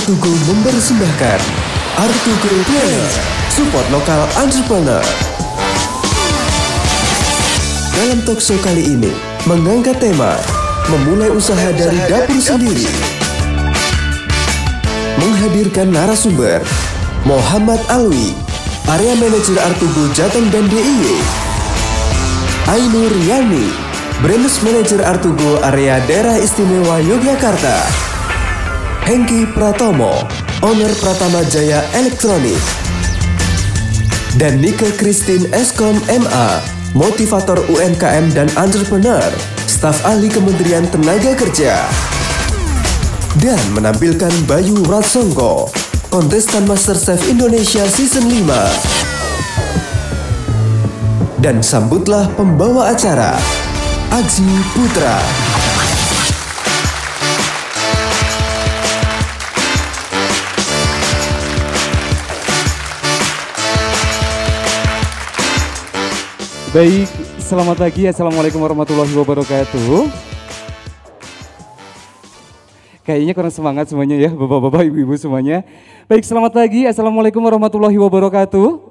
Artugo mempersembahkan Artugo Planner, support lokal entrepreneur. Dalam talkshow kali ini mengangkat tema memulai usaha dari dapur sendiri. Menghadirkan narasumber Muhammad Alwi, Area Manager Artugo Jateng dan DIY, Ainur Yani, Branch Manager Artugo Area Daerah Istimewa Yogyakarta, Hengki Pratomo, Owner Pratama Jaya Elektronik, dan Nike Christine Eskom MA, Motivator UMKM dan Entrepreneur, Staf Ahli Kementerian Tenaga Kerja. Dan menampilkan Bayu Ratsongko, kontestan MasterChef Indonesia Season 5. Dan sambutlah pembawa acara, Aji Putra. Baik, selamat pagi. Assalamualaikum warahmatullahi wabarakatuh. Kayaknya kurang semangat semuanya ya, bapak-bapak, ibu-ibu semuanya. Baik, selamat pagi. Assalamualaikum warahmatullahi wabarakatuh.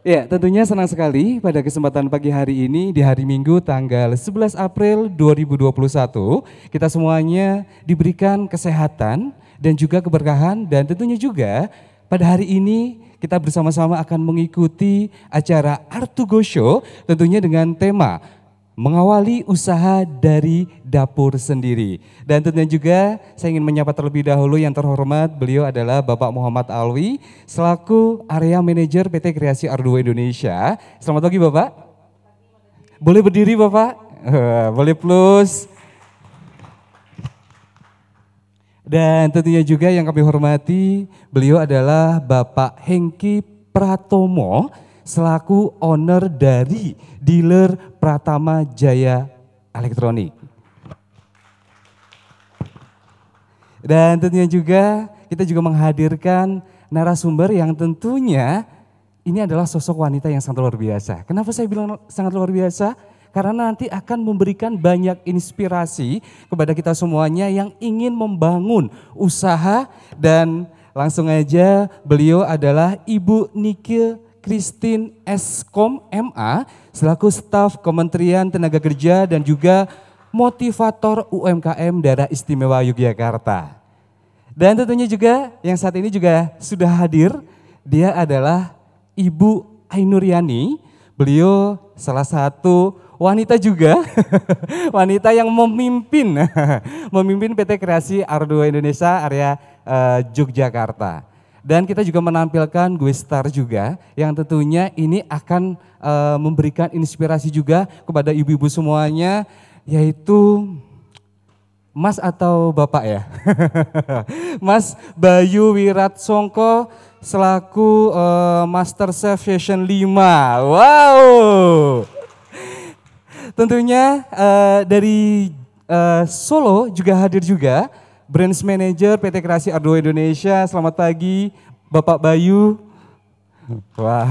Ya, tentunya senang sekali pada kesempatan pagi hari ini di hari Minggu tanggal 11 April 2021. Kita semuanya diberikan kesehatan dan juga keberkahan, dan tentunya juga pada hari ini kita bersama-sama akan mengikuti acara Artugo Show tentunya dengan tema mengawali usaha dari dapur sendiri. Dan tentunya juga saya ingin menyapa terlebih dahulu yang terhormat, beliau adalah Bapak Muhammad Alwi selaku Area Manager PT Kreasi Arduo Indonesia. Selamat pagi Bapak. Boleh berdiri Bapak? Boleh plus. Dan tentunya juga yang kami hormati, beliau adalah Bapak Hengki Pratomo selaku owner dari dealer Pratama Jaya Elektronik. Dan tentunya juga kita juga menghadirkan narasumber yang tentunya ini adalah sosok wanita yang sangat luar biasa. Kenapa saya bilang sangat luar biasa? Karena nanti akan memberikan banyak inspirasi kepada kita semuanya yang ingin membangun usaha. Dan langsung aja beliau adalah Ibu Nike Christine Eskom MA selaku staf Kementerian Tenaga Kerja dan juga motivator UMKM Daerah Istimewa Yogyakarta. Dan tentunya juga yang saat ini juga sudah hadir, dia adalah Ibu Ainur Yani. Beliau salah satu wanita juga, wanita yang memimpin PT Kreasi Arduo Indonesia area Yogyakarta. Dan kita juga menampilkan guest star juga yang tentunya ini akan memberikan inspirasi juga kepada ibu-ibu semuanya, yaitu Mas atau Bapak ya, Mas Bayu Wiratsongko selaku MasterChef Season 5. Wow. Tentunya dari Solo juga hadir juga Branch Manager PT Kreasi Arduo Indonesia. Selamat pagi Bapak Bayu. Wah.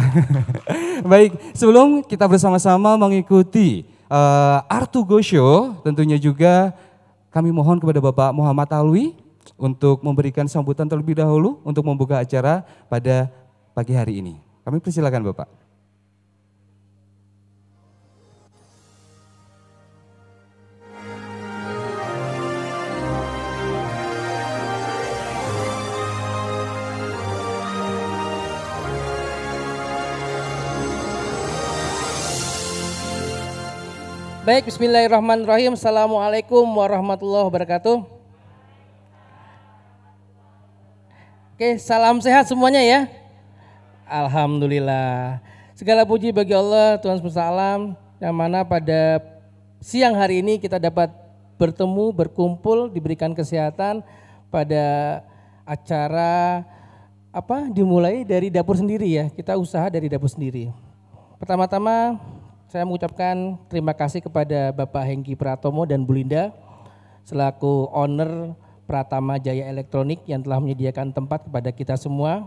Baik, sebelum kita bersama-sama mengikuti Artugo Show, tentunya juga kami mohon kepada Bapak Muhammad Alwi untuk memberikan sambutan terlebih dahulu untuk membuka acara pada pagi hari ini. Kami persilakan Bapak. Baik, bismillahirrahmanirrahim. Assalamualaikum warahmatullahi wabarakatuh. Oke, salam sehat semuanya ya. Alhamdulillah. Segala puji bagi Allah, Tuhan semesta alam, yang mana pada siang hari ini kita dapat bertemu, berkumpul, diberikan kesehatan pada acara dimulai dari dapur sendiri ya. Kita usaha dari dapur sendiri. Pertama-tama saya mengucapkan terima kasih kepada Bapak Hengki Pratomo dan Bu Linda selaku owner Pratama Jaya Elektronik yang telah menyediakan tempat kepada kita semua.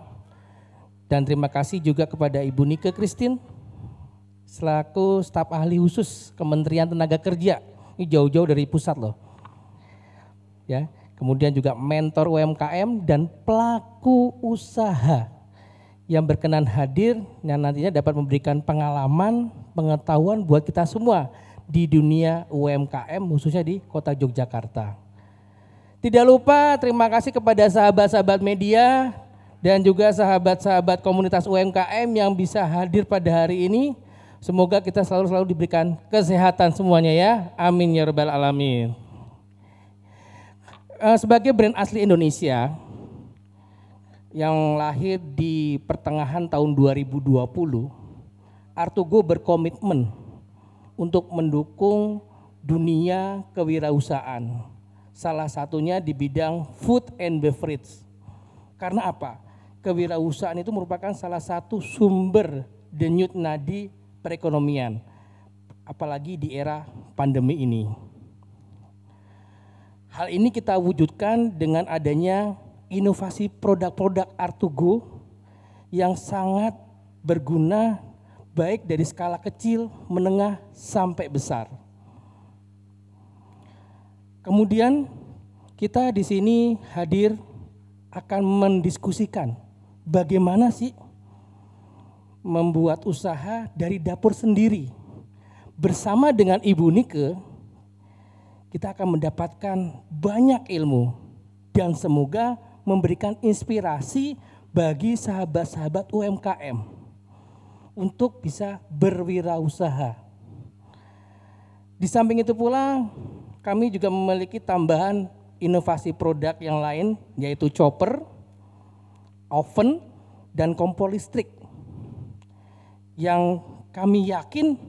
Dan terima kasih juga kepada Ibu Nike Christine selaku staf ahli khusus Kementerian Tenaga Kerja. Ini jauh-jauh dari pusat loh. ya. Kemudian juga mentor UMKM dan pelaku usaha yang berkenan hadir yang nantinya dapat memberikan pengalaman, pengetahuan buat kita semua di dunia UMKM khususnya di Kota Yogyakarta. Tidak lupa terima kasih kepada sahabat-sahabat media dan juga sahabat-sahabat komunitas UMKM yang bisa hadir pada hari ini. Semoga kita selalu diberikan kesehatan semuanya ya. Amin ya rabbal alamin. Sebagai brand asli Indonesia yang lahir di pertengahan tahun 2020, Artugo berkomitmen untuk mendukung dunia kewirausahaan. Salah satunya di bidang food and beverage. Karena apa? Kewirausahaan itu merupakan salah satu sumber denyut nadi perekonomian, apalagi di era pandemi ini. Hal ini kita wujudkan dengan adanya inovasi produk-produk Artugo yang sangat berguna baik dari skala kecil, menengah, sampai besar. Kemudian kita di sini hadir akan mendiskusikan bagaimana sih membuat usaha dari dapur sendiri. Bersama dengan Ibu Nike, kita akan mendapatkan banyak ilmu dan semoga memberikan inspirasi bagi sahabat-sahabat UMKM untuk bisa berwirausaha. Di samping itu pula kami juga memiliki tambahan inovasi produk yang lain yaitu chopper, oven, dan kompor listrik yang kami yakin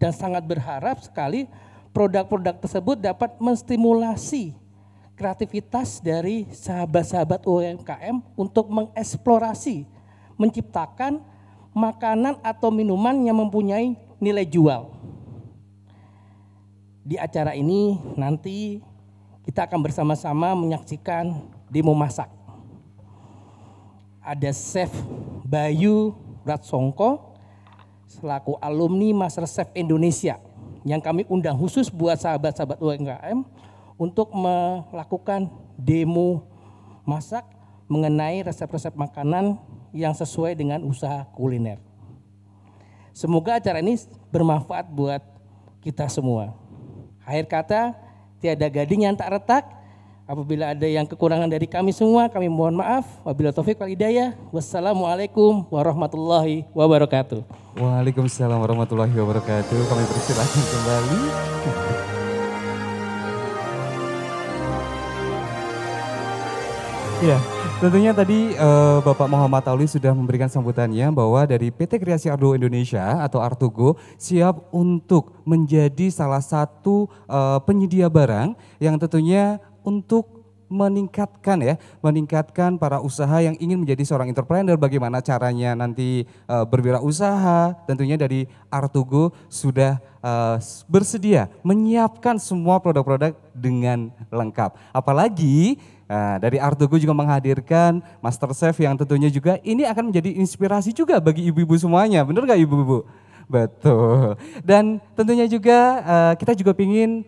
dan sangat berharap sekali produk-produk tersebut dapat menstimulasi kreativitas dari sahabat-sahabat UMKM untuk mengeksplorasi, menciptakan makanan atau minuman yang mempunyai nilai jual. Di acara ini nanti kita akan bersama-sama menyaksikan demo masak. Ada Chef Bayu Ratsongko selaku alumni Masterchef Indonesia yang kami undang khusus buat sahabat-sahabat UMKM untuk melakukan demo masak mengenai resep-resep makanan yang sesuai dengan usaha kuliner. Semoga acara ini bermanfaat buat kita semua. Akhir kata, tiada gading yang tak retak. Apabila ada yang kekurangan dari kami semua, kami mohon maaf. Wabillahi taufiq wal hidayah. Wassalamualaikum warahmatullahi wabarakatuh. Waalaikumsalam warahmatullahi wabarakatuh. Kami persilakan kembali. Ya, tentunya tadi Bapak Muhammad Tauli sudah memberikan sambutannya bahwa dari PT Kreasi Artugo Indonesia atau Artugo siap untuk menjadi salah satu penyedia barang yang tentunya untuk meningkatkan para usaha yang ingin menjadi seorang entrepreneur, bagaimana caranya nanti berwirausaha. Tentunya dari Artugo sudah bersedia menyiapkan semua produk-produk dengan lengkap. Apalagi dari Artugo juga menghadirkan Masterchef yang tentunya juga ini akan menjadi inspirasi juga bagi ibu-ibu semuanya. Benar gak ibu-ibu? Betul. Dan tentunya juga kita juga ingin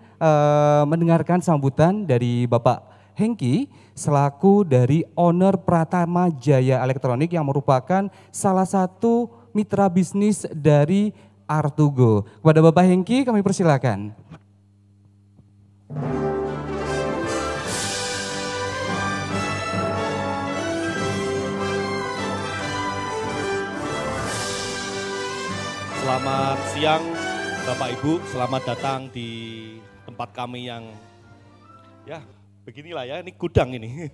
mendengarkan sambutan dari Bapak Hengki selaku dari owner Pratama Jaya Elektronik yang merupakan salah satu mitra bisnis dari Artugo. Kepada Bapak Hengki kami persilakan. Selamat siang Bapak Ibu, selamat datang di tempat kami yang ya beginilah ya, ini gudang ini.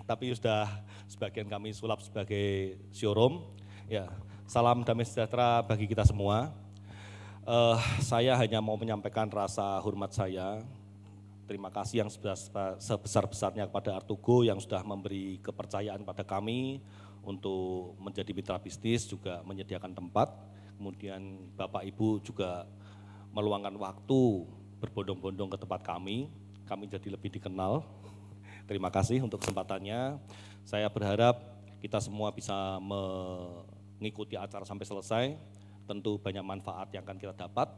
Tapi sudah sebagian kami sulap sebagai showroom. Ya, salam damai sejahtera bagi kita semua. Saya hanya mau menyampaikan rasa hormat saya. Terima kasih yang sebesar-besarnya kepada Artugo yang sudah memberi kepercayaan pada kami untuk menjadi mitra bisnis, juga menyediakan tempat. Kemudian Bapak Ibu juga meluangkan waktu berbondong-bondong ke tempat kami jadi lebih dikenal. Terima kasih untuk kesempatannya. Saya berharap kita semua bisa mengikuti acara sampai selesai. Tentu banyak manfaat yang akan kita dapat,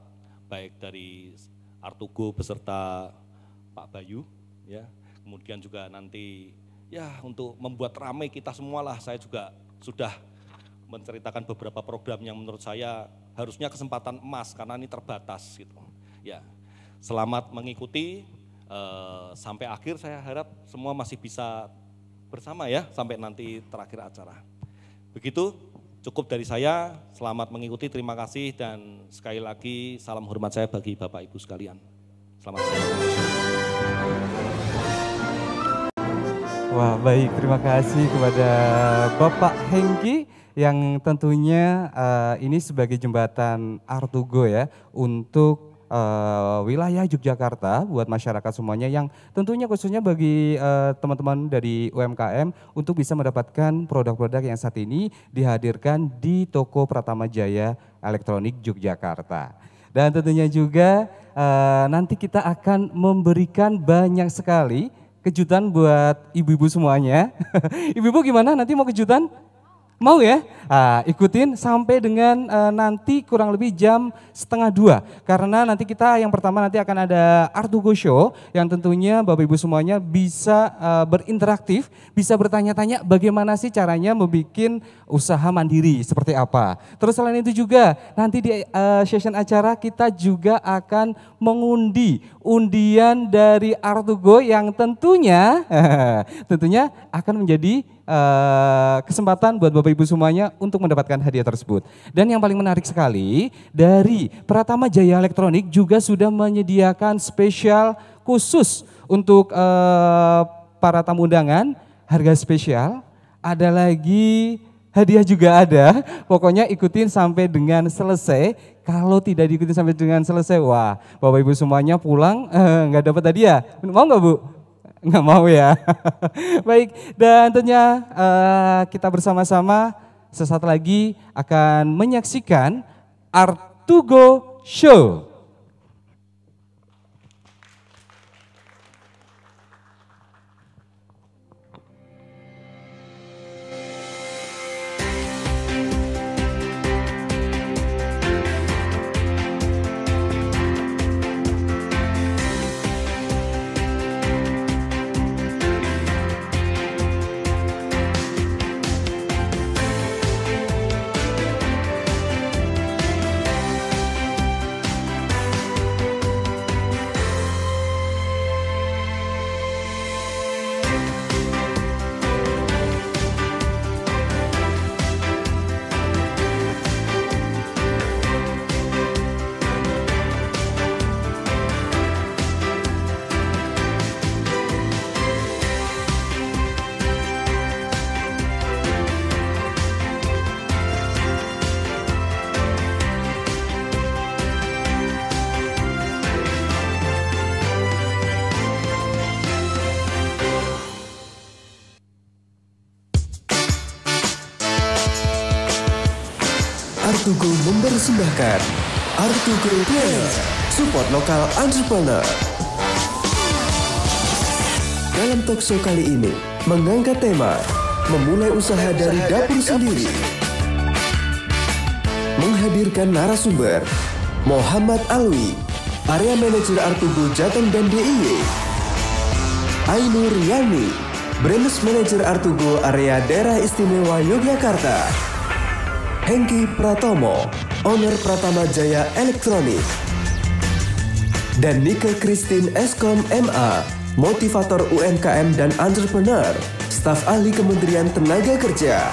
baik dari Artugo beserta Pak Bayu, ya. kemudian juga nanti ya untuk membuat ramai kita semualah, saya juga sudah menceritakan beberapa program yang menurut saya harusnya kesempatan emas karena ini terbatas gitu. Ya, selamat mengikuti sampai akhir, saya harap semua masih bisa bersama ya sampai nanti terakhir acara. Begitu, cukup dari saya, selamat mengikuti, terima kasih dan sekali lagi salam hormat saya bagi Bapak Ibu sekalian. Selamat siang. Wah, baik, terima kasih kepada Bapak Hengki yang tentunya ini sebagai jembatan Artugo ya untuk wilayah Yogyakarta buat masyarakat semuanya yang tentunya khususnya bagi teman-teman dari UMKM untuk bisa mendapatkan produk-produk yang saat ini dihadirkan di toko Pratama Jaya Elektronik Yogyakarta. Dan tentunya juga nanti kita akan memberikan banyak sekali kejutan buat ibu-ibu semuanya. Ibu-ibu gimana nanti mau kejutan? Mau ya? Ikutin sampai dengan nanti kurang lebih jam 1:30. Karena nanti kita yang pertama nanti akan ada Artugo Show yang tentunya Bapak Ibu semuanya bisa berinteraktif, bisa bertanya-tanya bagaimana sih caranya membuat usaha mandiri seperti apa. Terus selain itu juga nanti di session acara kita juga akan mengundi undian dari Artugo yang tentunya akan menjadi kesempatan buat Bapak Ibu semuanya untuk mendapatkan hadiah tersebut. Dan yang paling menarik sekali dari Pratama Jaya Elektronik juga sudah menyediakan spesial khusus untuk para tamu undangan, harga spesial, ada lagi hadiah juga ada. Pokoknya ikutin sampai dengan selesai. Kalau tidak diikuti sampai dengan selesai, wah Bapak Ibu semuanya pulang nggak dapat hadiah. Mau nggak Bu? Nggak mau ya. Baik, dan tentunya kita bersama-sama sesaat lagi akan menyaksikan Artugo Show. Artugo mempersembahkan Artugo Player, support lokal entrepreneur. Dalam talkshow kali ini mengangkat tema memulai usaha dari dapur sendiri. Menghadirkan narasumber Muhammad Alwi, Area Manager Artugo Jateng dan DIY. Ainur Yani, Branch Manager Artugo Area Daerah Istimewa Yogyakarta. Hengki Pratomo, Owner Pratama Jaya Elektronik. Dan Nike Christine Eskom MA, Motivator UMKM dan Entrepreneur, Staf Ahli Kementerian Tenaga Kerja.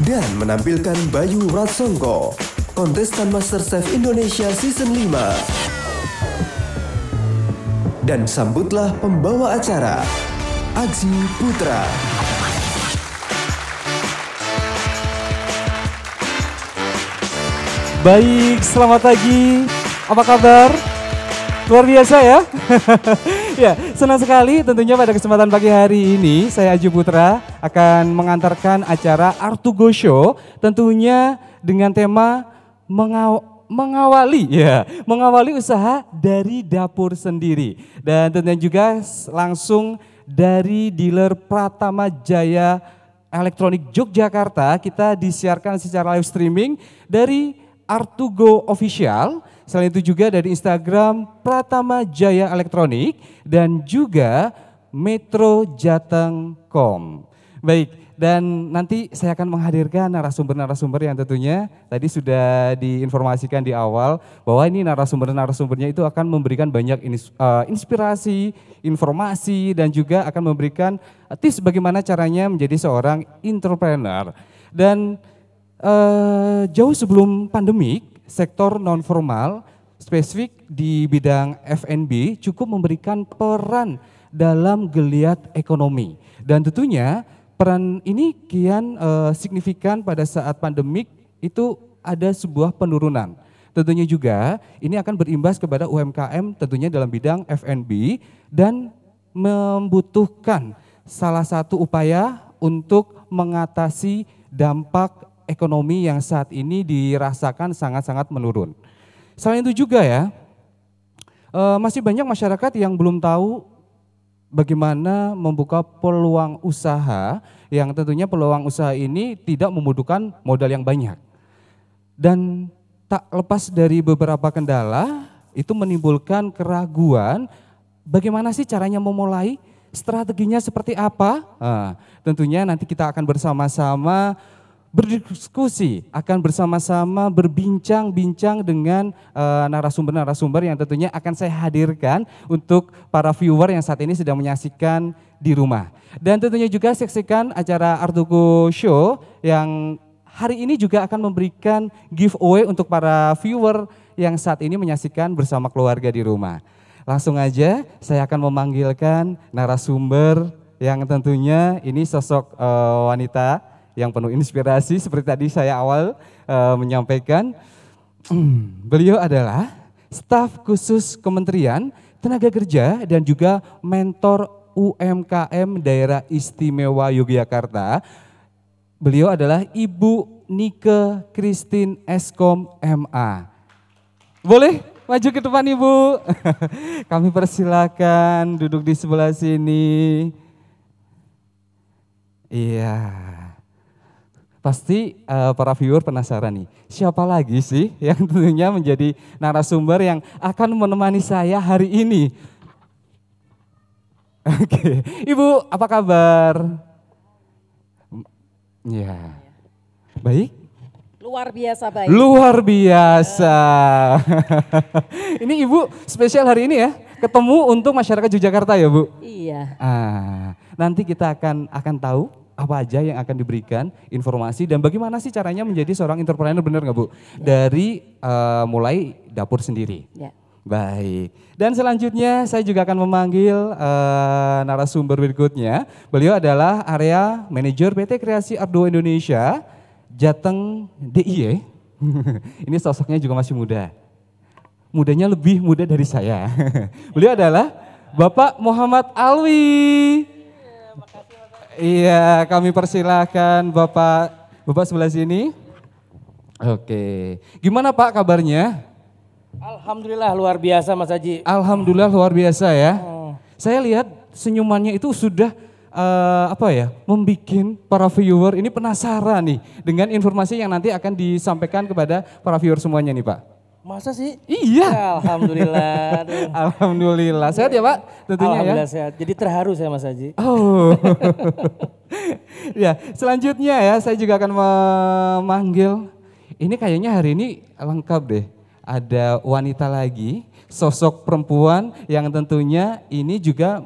Dan menampilkan Bayu Ratsongko, kontestan MasterChef Indonesia Season 5. Dan sambutlah pembawa acara, Aji Putra. Baik, selamat pagi. Apa kabar? Luar biasa ya. Ya, senang sekali tentunya pada kesempatan pagi hari ini saya Aji Putra akan mengantarkan acara Artugo Show tentunya dengan tema mengawali usaha dari dapur sendiri. Dan tentunya juga langsung dari dealer Pratama Jaya Elektronik Yogyakarta kita disiarkan secara live streaming dari Artugo Official Selain itu juga dari Instagram Pratama Jaya Elektronik dan juga Metro Jateng.com. Baik, dan nanti saya akan menghadirkan narasumber-narasumber yang tentunya tadi sudah diinformasikan di awal bahwa ini narasumber-narasumbernya itu akan memberikan banyak inspirasi, informasi dan juga akan memberikan tips bagaimana caranya menjadi seorang entrepreneur. Dan jauh sebelum pandemik, sektor non-formal spesifik di bidang F&B cukup memberikan peran dalam geliat ekonomi. Dan tentunya peran ini kian signifikan pada saat pandemik itu ada sebuah penurunan. Tentunya juga ini akan berimbas kepada UMKM tentunya dalam bidang F&B dan membutuhkan salah satu upaya untuk mengatasi dampak ekonomi yang saat ini dirasakan sangat-sangat menurun. Selain itu juga ya, masih banyak masyarakat yang belum tahu bagaimana membuka peluang usaha yang tentunya peluang usaha ini tidak membutuhkan modal yang banyak. Dan tak lepas dari beberapa kendala, itu menimbulkan keraguan bagaimana sih caranya memulai, strateginya seperti apa. Tentunya nanti kita akan bersama-sama berdiskusi, akan bersama-sama berbincang-bincang dengan narasumber-narasumber yang tentunya akan saya hadirkan untuk para viewer yang saat ini sedang menyaksikan di rumah. Dan tentunya juga saksikan acara Artuku Show yang hari ini juga akan memberikan giveaway untuk para viewer yang saat ini menyaksikan bersama keluarga di rumah. Langsung aja saya akan memanggilkan narasumber yang tentunya ini sosok wanita yang penuh inspirasi seperti tadi saya awal menyampaikan. Beliau adalah staf khusus Kementerian Tenaga Kerja dan juga mentor UMKM Daerah Istimewa Yogyakarta. Beliau adalah Ibu Nike Christine Eskom MA. Boleh maju ke depan Ibu? Kami persilakan duduk di sebelah sini. Iya. Pasti para viewer penasaran nih, siapa lagi sih yang tentunya menjadi narasumber yang akan menemani saya hari ini? Oke, Ibu apa kabar? Ya, baik. Luar biasa baik. Luar biasa. Ini Ibu spesial hari ini ya, ketemu untuk masyarakat Yogyakarta ya Bu? Iya. Nanti kita akan tahu apa aja yang akan diberikan informasi dan bagaimana sih caranya menjadi seorang entrepreneur, benar nggak Bu? Ya. Dari mulai dapur sendiri. Ya. Baik. Dan selanjutnya saya juga akan memanggil narasumber berikutnya. Beliau adalah area manajer PT Kreasi Ardo Indonesia Jateng DIY. Ini sosoknya juga masih muda. Mudanya lebih muda dari saya. Beliau adalah Bapak Muhammad Alwi. Iya, kami persilahkan Bapak sebelah sini. Oke, gimana Pak kabarnya? Alhamdulillah luar biasa Mas Haji. Alhamdulillah luar biasa ya. Saya lihat senyumannya itu sudah membikin para viewer ini penasaran nih dengan informasi yang nanti akan disampaikan kepada para viewer semuanya nih Pak. Masa sih? Iya. Alhamdulillah. Alhamdulillah. Sehat ya Pak? Tentunya Alhamdulillah ya. Sehat. Jadi terharu saya Mas Haji. Oh. Ya, selanjutnya ya saya juga akan memanggil, ini kayaknya hari ini lengkap deh. Ada wanita lagi, sosok perempuan yang tentunya ini juga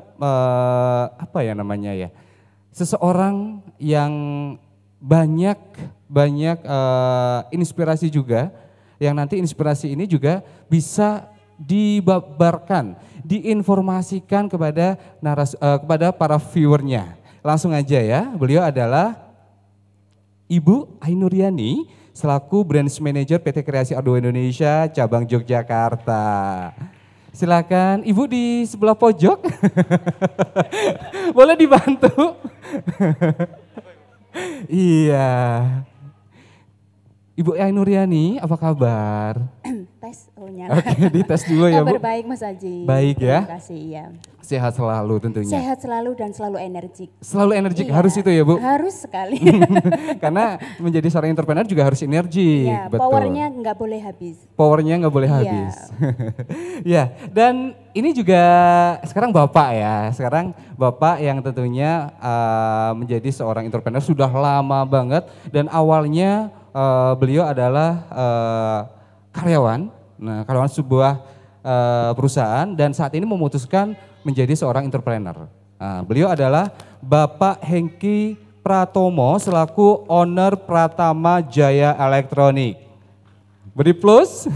seseorang yang banyak inspirasi juga. Yang nanti inspirasi ini juga bisa dibabarkan, diinformasikan kepada para viewernya. Langsung aja ya, beliau adalah Ibu Ainuriani selaku Branch Manager PT Kreasi Ardo Indonesia cabang Yogyakarta. Silakan Ibu di sebelah pojok. Boleh dibantu? Iya. Ibu Ainuriani, apa kabar? tes, nyala. Oke, dites dulu ya Bu. Kabar baik Mas Haji. Baik ya. Terima kasih ya. Sehat selalu tentunya. Sehat selalu dan selalu energik. Selalu energik, Iya, harus itu ya Bu? Harus sekali. Karena menjadi seorang entrepreneur juga harus energik. Iya, betul. powernya nggak boleh habis. Powernya nggak boleh Iya. habis. Ya, dan ini juga sekarang Bapak ya. Sekarang Bapak yang tentunya menjadi seorang entrepreneur sudah lama banget. Dan awalnya beliau adalah karyawan. Nah, karyawan sebuah perusahaan dan saat ini memutuskan menjadi seorang entrepreneur. Nah, beliau adalah Bapak Hengki Pratomo selaku owner Pratama Jaya Elektronik. Beri plus.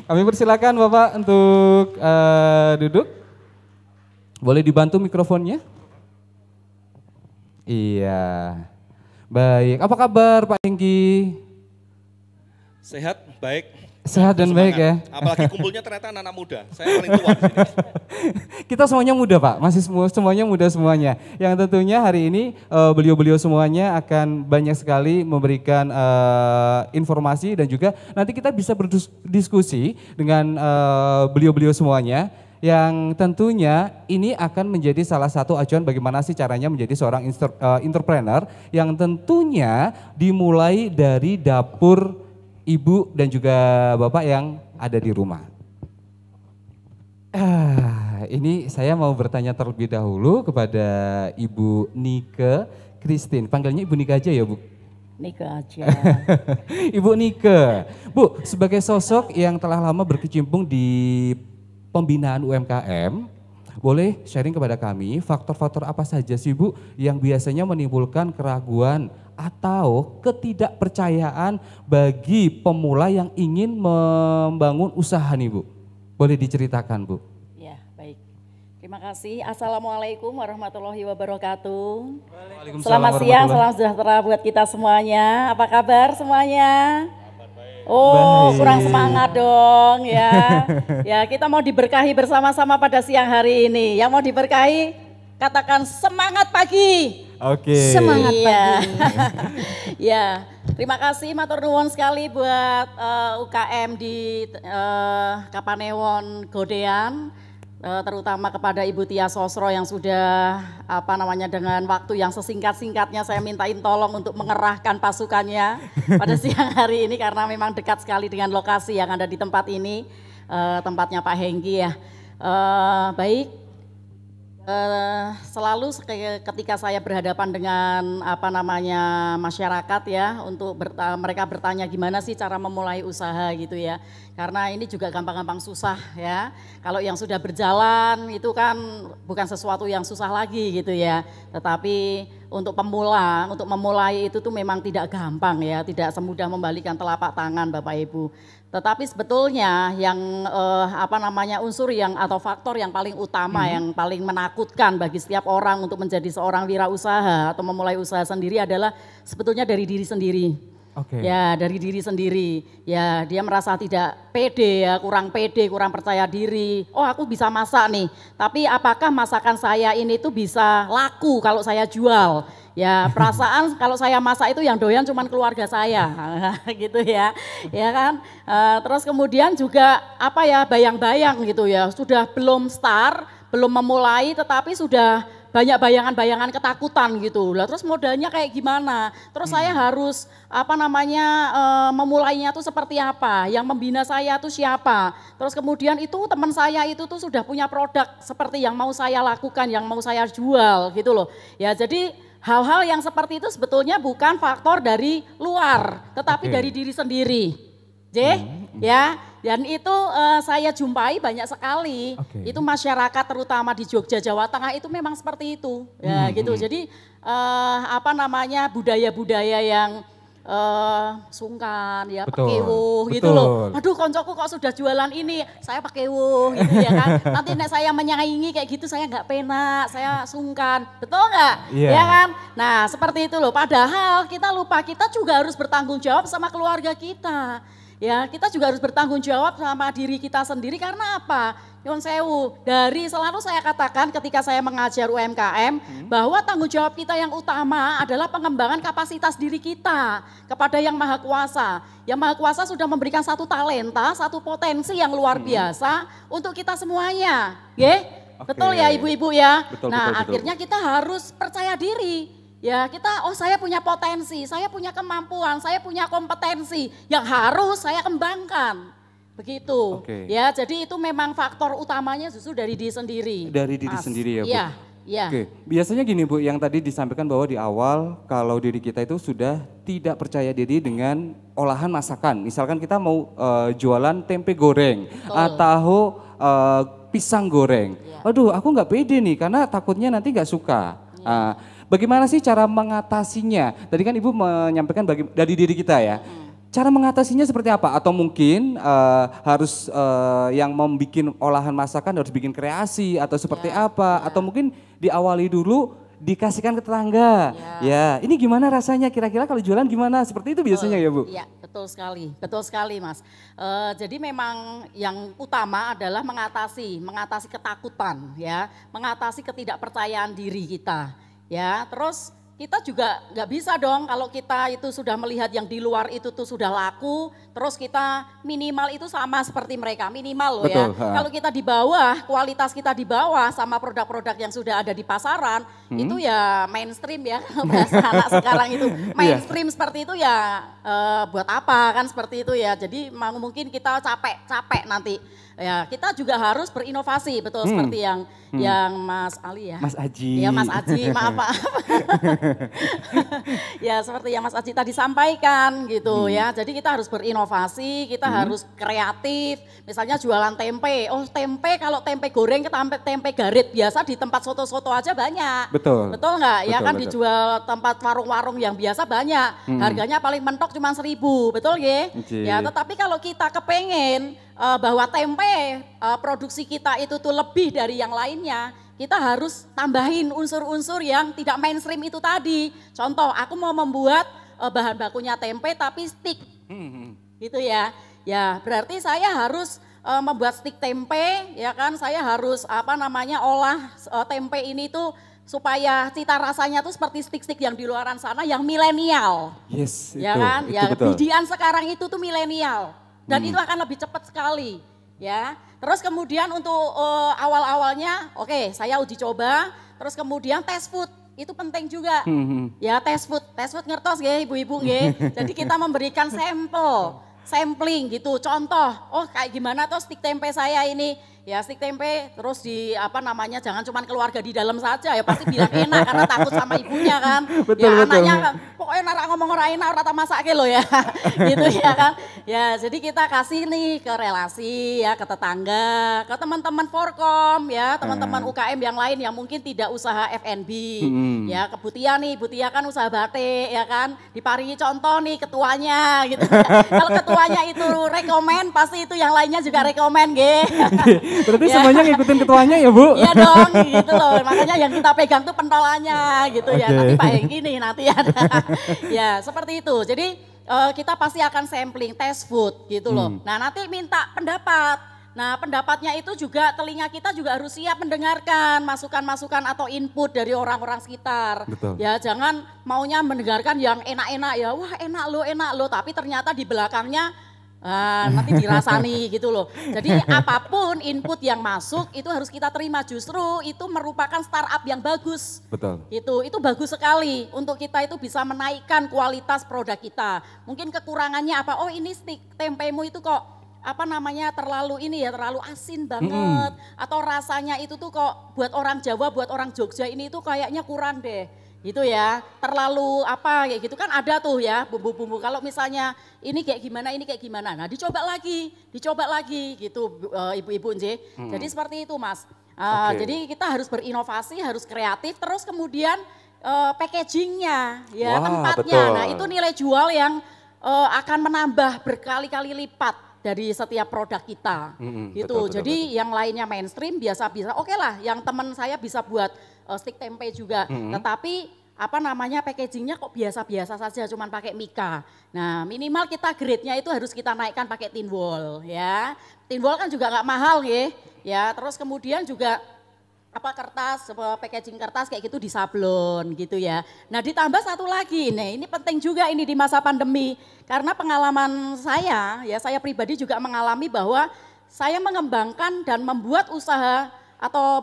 Kami persilakan Bapak untuk duduk. Boleh dibantu mikrofonnya? Iya. Baik, apa kabar Pak Hengki? Sehat, baik. Sehat dan baik ya. Apalagi kumpulnya ternyata anak-anak muda. Saya paling tua di sini. Kita semuanya muda Pak, masih semuanya muda semuanya. Yang tentunya hari ini beliau-beliau semuanya akan banyak sekali memberikan informasi dan juga nanti kita bisa berdiskusi dengan beliau-beliau semuanya. Yang tentunya ini akan menjadi salah satu acuan bagaimana sih caranya menjadi seorang entrepreneur yang tentunya dimulai dari dapur Ibu dan juga Bapak yang ada di rumah. Ini saya mau bertanya terlebih dahulu kepada Ibu Nike Christine. Panggilnya Ibu Nike aja ya Bu? Nike aja. Ibu Nike. Bu, sebagai sosok yang telah lama berkecimpung di pembinaan UMKM, boleh sharing kepada kami faktor-faktor apa saja sih Bu yang biasanya menimbulkan keraguan atau ketidakpercayaan bagi pemula yang ingin membangun usaha nih Bu? Boleh diceritakan Bu? Ya, baik. Terima kasih. Assalamualaikum warahmatullahi wabarakatuh. Selamat siang, salam sejahtera buat kita semuanya. Apa kabar semuanya? Oh, baik. kurang semangat dong ya. Ya, kita mau diberkahi bersama-sama pada siang hari ini. Yang mau diberkahi, katakan semangat pagi. Oke. Semangat pagi. Ya, terima kasih matur nuwun sekali buat UKM di Kapanewon Godean. Terutama kepada Ibu Tia Sosro yang sudah dengan waktu yang sesingkat-singkatnya saya mintain tolong untuk mengerahkan pasukannya pada siang hari ini karena memang dekat sekali dengan lokasi yang ada di tempat ini, tempatnya Pak Hengki ya. Baik, selalu ketika saya berhadapan dengan masyarakat ya untuk mereka bertanya gimana sih cara memulai usaha gitu ya. Karena ini juga gampang-gampang susah ya. Kalau yang sudah berjalan itu kan bukan sesuatu yang susah lagi gitu ya. Tetapi untuk pemula, untuk memulai itu tuh memang tidak gampang ya. Tidak semudah membalikan telapak tangan Bapak Ibu. Tetapi sebetulnya yang unsur yang atau faktor yang paling utama yang paling menakutkan bagi setiap orang untuk menjadi seorang wirausaha atau memulai usaha sendiri adalah sebetulnya dari diri sendiri. Oke. Ya, dari diri sendiri. Ya, dia merasa tidak pede ya, kurang pede, kurang percaya diri. Oh, aku bisa masak nih. Tapi apakah masakan saya ini tuh bisa laku kalau saya jual? Ya, perasaan kalau saya masak itu yang doyan cuman keluarga saya. Gitu ya. Ya kan? Terus kemudian juga bayang-bayang gitu ya. Sudah belum start, belum memulai tetapi sudah banyak bayangan-bayangan ketakutan gitu. Lah terus modalnya kayak gimana? Terus saya harus memulainya tuh seperti apa? Yang membina saya tuh siapa? Terus kemudian itu teman saya itu tuh sudah punya produk seperti yang mau saya lakukan, yang mau saya jual gitu loh. Ya jadi hal-hal yang seperti itu sebetulnya bukan faktor dari luar, tetapi dari diri sendiri. Ya. Dan itu saya jumpai banyak sekali, itu masyarakat terutama di Jogja, Jawa Tengah itu memang seperti itu, ya gitu. Jadi budaya-budaya yang sungkan, ya pakewuh gitu loh. Aduh koncoku kok sudah jualan ini, saya pakewuh gitu ya kan. Nanti nek saya menyaingi kayak gitu saya nggak penak, saya sungkan, betul nggak? Yeah. Ya kan? Nah seperti itu loh. Padahal kita lupa kita juga harus bertanggung jawab sama keluarga kita. Ya, kita juga harus bertanggung jawab sama diri kita sendiri karena apa? Nyuwun sewu, dari selalu saya katakan ketika saya mengajar UMKM bahwa tanggung jawab kita yang utama adalah pengembangan kapasitas diri kita kepada Yang Maha Kuasa. Yang Maha Kuasa sudah memberikan satu talenta, satu potensi yang luar biasa untuk kita semuanya. Betul ya ibu-ibu ya? Betul, nah, betul. akhirnya kita harus percaya diri. Ya kita, saya punya potensi, saya punya kemampuan, saya punya kompetensi yang harus saya kembangkan. Begitu. Ya, jadi itu memang faktor utamanya justru dari diri sendiri. Dari diri sendiri ya Bu? Iya. Oke, biasanya gini Bu, yang tadi disampaikan bahwa di awal kalau diri kita itu sudah tidak percaya diri dengan olahan masakan. Misalkan kita mau jualan tempe goreng atau pisang goreng. Aduh aku nggak pede nih karena takutnya nanti nggak suka. Bagaimana sih cara mengatasinya? Tadi kan Ibu menyampaikan dari diri kita ya. Cara mengatasinya seperti apa? Atau mungkin harus yang membuat olahan masakan harus bikin kreasi atau seperti apa? Atau mungkin diawali dulu dikasihkan ke tetangga. Ya, ini gimana rasanya kira-kira kalau jualan gimana? Seperti itu biasanya ya Bu? Iya, betul sekali Mas. Jadi memang yang utama adalah mengatasi ketakutan ya, mengatasi ketidakpercayaan diri kita. Ya, terus kita juga nggak bisa dong kalau kita itu sudah melihat yang di luar itu tuh sudah laku, terus kita minimal itu sama seperti mereka, minimal loh. Betul, ya. Kalau kita di bawah, kualitas kita di bawah sama produk-produk yang sudah ada di pasaran, itu ya mainstream ya, bahasa anak sekarang itu mainstream seperti itu ya buat apa kan seperti itu ya. Jadi mungkin kita capek nanti. Ya, kita juga harus berinovasi, betul seperti yang Mas Ali ya. Mas Aji. Ya Mas Aji, maaf. Ya seperti yang Mas Aji tadi sampaikan gitu ya. Jadi kita harus berinovasi, kita harus kreatif. Misalnya jualan tempe. Oh tempe, kalau tempe goreng ke tempe garit biasa di tempat soto-soto aja banyak. Betul. Betul nggak? Ya kan betul. dijual tempat warung-warung yang biasa banyak. Harganya paling mentok cuma 1.000, betul ya? Ya tetapi kalau kita kepengen bahwa tempe produksi kita itu tuh lebih dari yang lainnya, kita harus tambahin unsur-unsur yang tidak mainstream itu tadi. Contoh, aku mau membuat bahan bakunya tempe tapi stick, gitu ya. Ya berarti saya harus membuat stick tempe, ya kan? Saya harus olah tempe ini tuh supaya cita rasanya tuh seperti stick-stick yang di luaran sana yang milenial. Yes, ya itu, kan? itu Ya betul. bidian sekarang itu tuh milenial. Dan itu akan lebih cepat sekali, ya. Terus kemudian untuk awal-awalnya, oke, saya uji coba. Terus kemudian test food, itu penting juga. Ya test food ngertos ya ibu-ibu ya. Jadi kita memberikan sampling gitu. Contoh, oh kayak gimana tuh stick tempe saya ini. Ya stick tempe terus jangan cuma keluarga di dalam saja ya pasti bilang enak karena takut sama ibunya kan. Betul. Anaknya pokoknya narak ngomong ora enak ora tak masake lo ya. Gitu ya kan. Ya jadi kita kasih nih ke relasi ya, ke tetangga, ke teman-teman Forkom ya, teman-teman UKM yang lain yang mungkin tidak usaha F&B. Ya ke Butia nih, Butia kan usaha batik ya kan. Diparingi contoh nih ketuanya gitu. Kalau ketuanya itu rekomen pasti itu yang lainnya juga rekomen nggih. Berarti semuanya ngikutin ketuanya ya Bu? Iya dong gitu loh, makanya yang kita pegang tuh pentolannya gitu ya, nanti Pak Hengki nih nanti ada. Ya seperti itu, jadi kita pasti akan sampling test food gitu loh. Nah nanti minta pendapat. Nah pendapatnya itu juga telinga kita juga harus siap mendengarkan masukan-masukan atau input dari orang-orang sekitar. Betul. Ya jangan maunya mendengarkan yang enak-enak ya, wah enak loh, tapi ternyata di belakangnya nanti dirasani gitu loh. Jadi apapun input yang masuk itu harus kita terima, justru itu merupakan startup yang bagus. Betul. Itu bagus sekali untuk kita itu bisa menaikkan kualitas produk kita. Mungkin kekurangannya apa? Oh ini stick tempemu itu kok terlalu asin banget atau rasanya itu tuh kok buat orang Jawa, buat orang Jogja ini itu kayaknya kurang deh. Gitu ya, terlalu kayak gitu kan ada tuh ya bumbu-bumbu. Kalau misalnya ini kayak gimana, nah dicoba lagi gitu ibu-ibu nje. Jadi seperti itu Mas. Jadi kita harus berinovasi, harus kreatif, terus kemudian packagingnya ya, tempatnya. Betul. Nah itu nilai jual yang akan menambah berkali-kali lipat dari setiap produk kita gitu. Jadi yang lainnya mainstream biasa oke lah, yang teman saya bisa buat stick tempe juga. Tetapi packagingnya kok biasa-biasa saja, cuman pakai mika. Nah minimal kita grade-nya itu harus kita naikkan pakai tin wall ya. Tin wall kan juga nggak mahal ya. Terus kemudian juga kertas, packaging kertas kayak gitu disablon gitu ya. Nah ditambah satu lagi, ini penting juga ini di masa pandemi. Karena pengalaman saya pribadi juga mengalami bahwa saya mengembangkan dan membuat usaha atau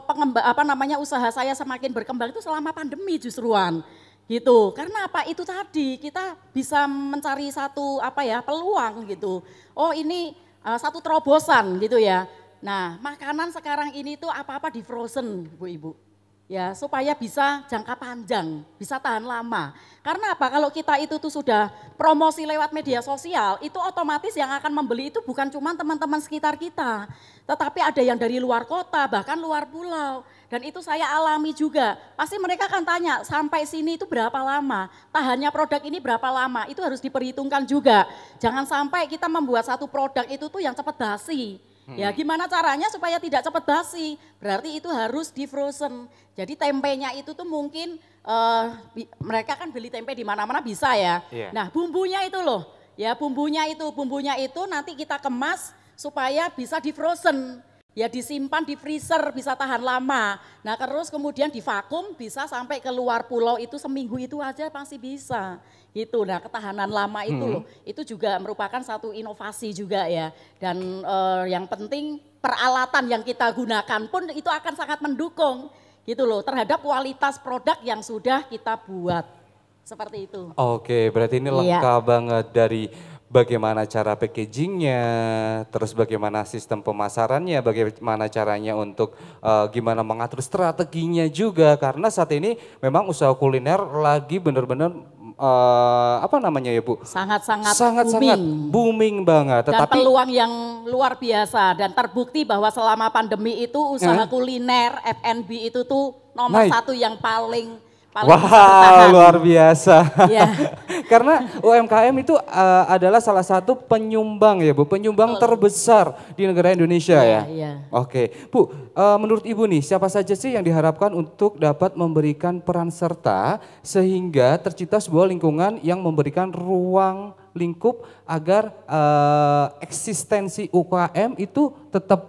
usaha saya semakin berkembang itu selama pandemi justruan gitu. Karena itu tadi kita bisa mencari satu peluang gitu. Oh ini satu terobosan gitu ya. Nah makanan sekarang ini tuh apa-apa di frozen Bu-Ibu. Ya supaya bisa jangka panjang, bisa tahan lama. Karena kalau kita itu tuh sudah promosi lewat media sosial, itu otomatis yang akan membeli itu bukan cuma teman-teman sekitar kita, tetapi ada yang dari luar kota, bahkan luar pulau. Dan itu saya alami juga. Pasti mereka akan tanya, sampai sini itu berapa lama? Tahannya produk ini berapa lama? Itu harus diperhitungkan juga. Jangan sampai kita membuat satu produk itu tuh yang cepat basi. Ya gimana caranya supaya tidak cepat basi? Berarti itu harus di frozen. Jadi tempenya itu tuh mungkin mereka kan beli tempe di mana-mana bisa ya. Yeah. Nah bumbunya itu loh, ya bumbunya itu nanti kita kemas supaya bisa di frozen. Ya disimpan di freezer bisa tahan lama. Nah terus kemudian di vakum bisa sampai ke luar pulau itu seminggu itu aja pasti bisa. Gitu. Nah ketahanan lama itu loh, itu juga merupakan satu inovasi juga ya. Dan yang penting peralatan yang kita gunakan pun itu akan sangat mendukung gitu loh terhadap kualitas produk yang sudah kita buat. Seperti itu. Oke, berarti ini lengkap banget dari bagaimana cara packagingnya, terus bagaimana sistem pemasarannya, bagaimana caranya untuk gimana mengatur strateginya juga. Karena saat ini memang usaha kuliner lagi benar-benar Bu? Sangat booming banget. Dan peluang yang luar biasa dan terbukti bahwa selama pandemi itu usaha kuliner F&B itu tuh nomor satu yang paling Wah, luar biasa. Yeah. Karena UMKM itu adalah salah satu penyumbang ya Bu, penyumbang terbesar di negara Indonesia ya. Oke, Bu, menurut Ibu nih siapa saja sih yang diharapkan untuk dapat memberikan peran serta sehingga tercipta sebuah lingkungan yang memberikan ruang lingkup agar eksistensi UKM itu tetap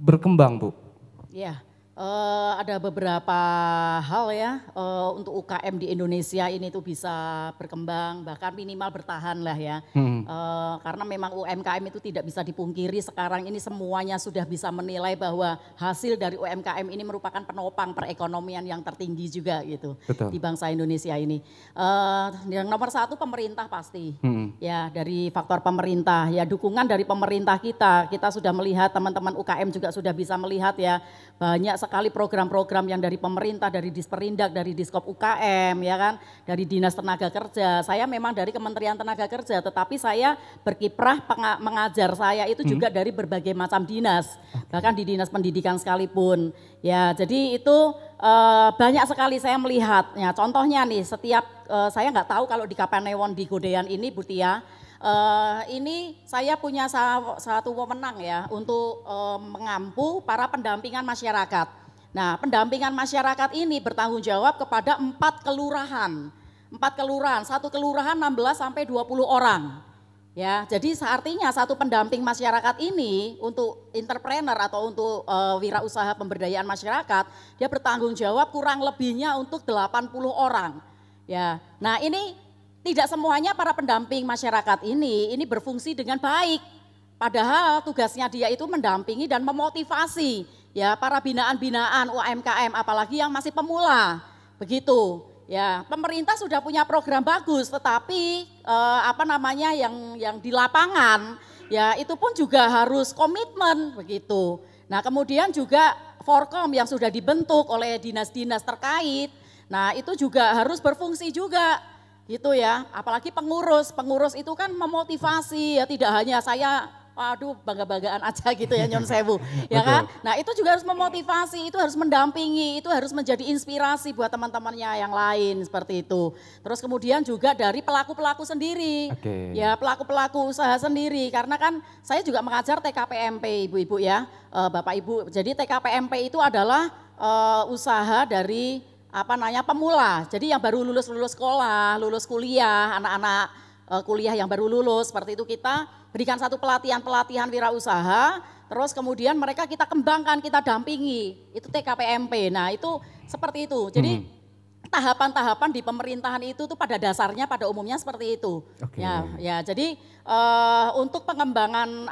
berkembang Bu? Iya. Ada beberapa hal ya untuk UKM di Indonesia ini tuh bisa berkembang bahkan minimal bertahan lah ya. Karena memang UMKM itu tidak bisa dipungkiri sekarang ini semuanya sudah bisa menilai bahwa hasil dari UMKM ini merupakan penopang perekonomian yang tertinggi juga gitu. Betul. Di bangsa Indonesia ini. Yang nomor satu pemerintah pasti ya dari faktor pemerintah ya dukungan dari pemerintah kita sudah melihat teman-teman UKM juga sudah bisa melihat ya banyak sekali program-program yang dari pemerintah, dari Disperindak, dari Diskop UKM, ya kan, dari Dinas Tenaga Kerja. Saya memang dari Kementerian Tenaga Kerja, tetapi saya berkiprah mengajar saya itu juga dari berbagai macam dinas, bahkan di dinas pendidikan sekalipun. Ya, jadi itu banyak sekali saya melihat. Ya, contohnya nih, setiap saya nggak tahu kalau di Kapanewon di Godean ini, Bu Tia. Ini saya punya satu wewenang ya untuk mengampu para pendampingan masyarakat. Nah pendampingan masyarakat ini bertanggung jawab kepada 4 kelurahan, satu kelurahan 16 sampai 20 orang. Ya, jadi artinya satu pendamping masyarakat ini untuk entrepreneur atau untuk wirausaha pemberdayaan masyarakat, dia bertanggung jawab kurang lebihnya untuk 80 orang. Ya, nah ini tidak semuanya para pendamping masyarakat ini berfungsi dengan baik. Padahal tugasnya dia itu mendampingi dan memotivasi ya para binaan-binaan UMKM apalagi yang masih pemula. Begitu. Ya, pemerintah sudah punya program bagus tetapi yang di lapangan ya itu pun juga harus komitmen begitu. Nah, kemudian juga Forkom yang sudah dibentuk oleh dinas-dinas terkait. Nah, itu juga harus berfungsi juga. Gitu ya, apalagi pengurus itu kan memotivasi ya tidak hanya saya bangga-banggaan aja gitu ya Nyon Sewu ya kan. Nah itu juga harus memotivasi, itu harus mendampingi, itu harus menjadi inspirasi buat teman-temannya yang lain seperti itu. Terus kemudian juga dari pelaku-pelaku sendiri, ya pelaku-pelaku usaha sendiri karena kan saya juga mengajar TKPMP ibu-ibu ya, Bapak Ibu. Jadi TKPMP itu adalah usaha dari pemula. Jadi yang baru lulus sekolah, lulus kuliah, anak-anak kuliah yang baru lulus seperti itu kita berikan satu pelatihan wirausaha. Terus kemudian mereka kita kembangkan, kita dampingi, itu TKPMP. Nah itu seperti itu. Jadi tahapan-tahapan di pemerintahan itu tuh pada dasarnya, pada umumnya seperti itu. Ya. Jadi untuk pengembangan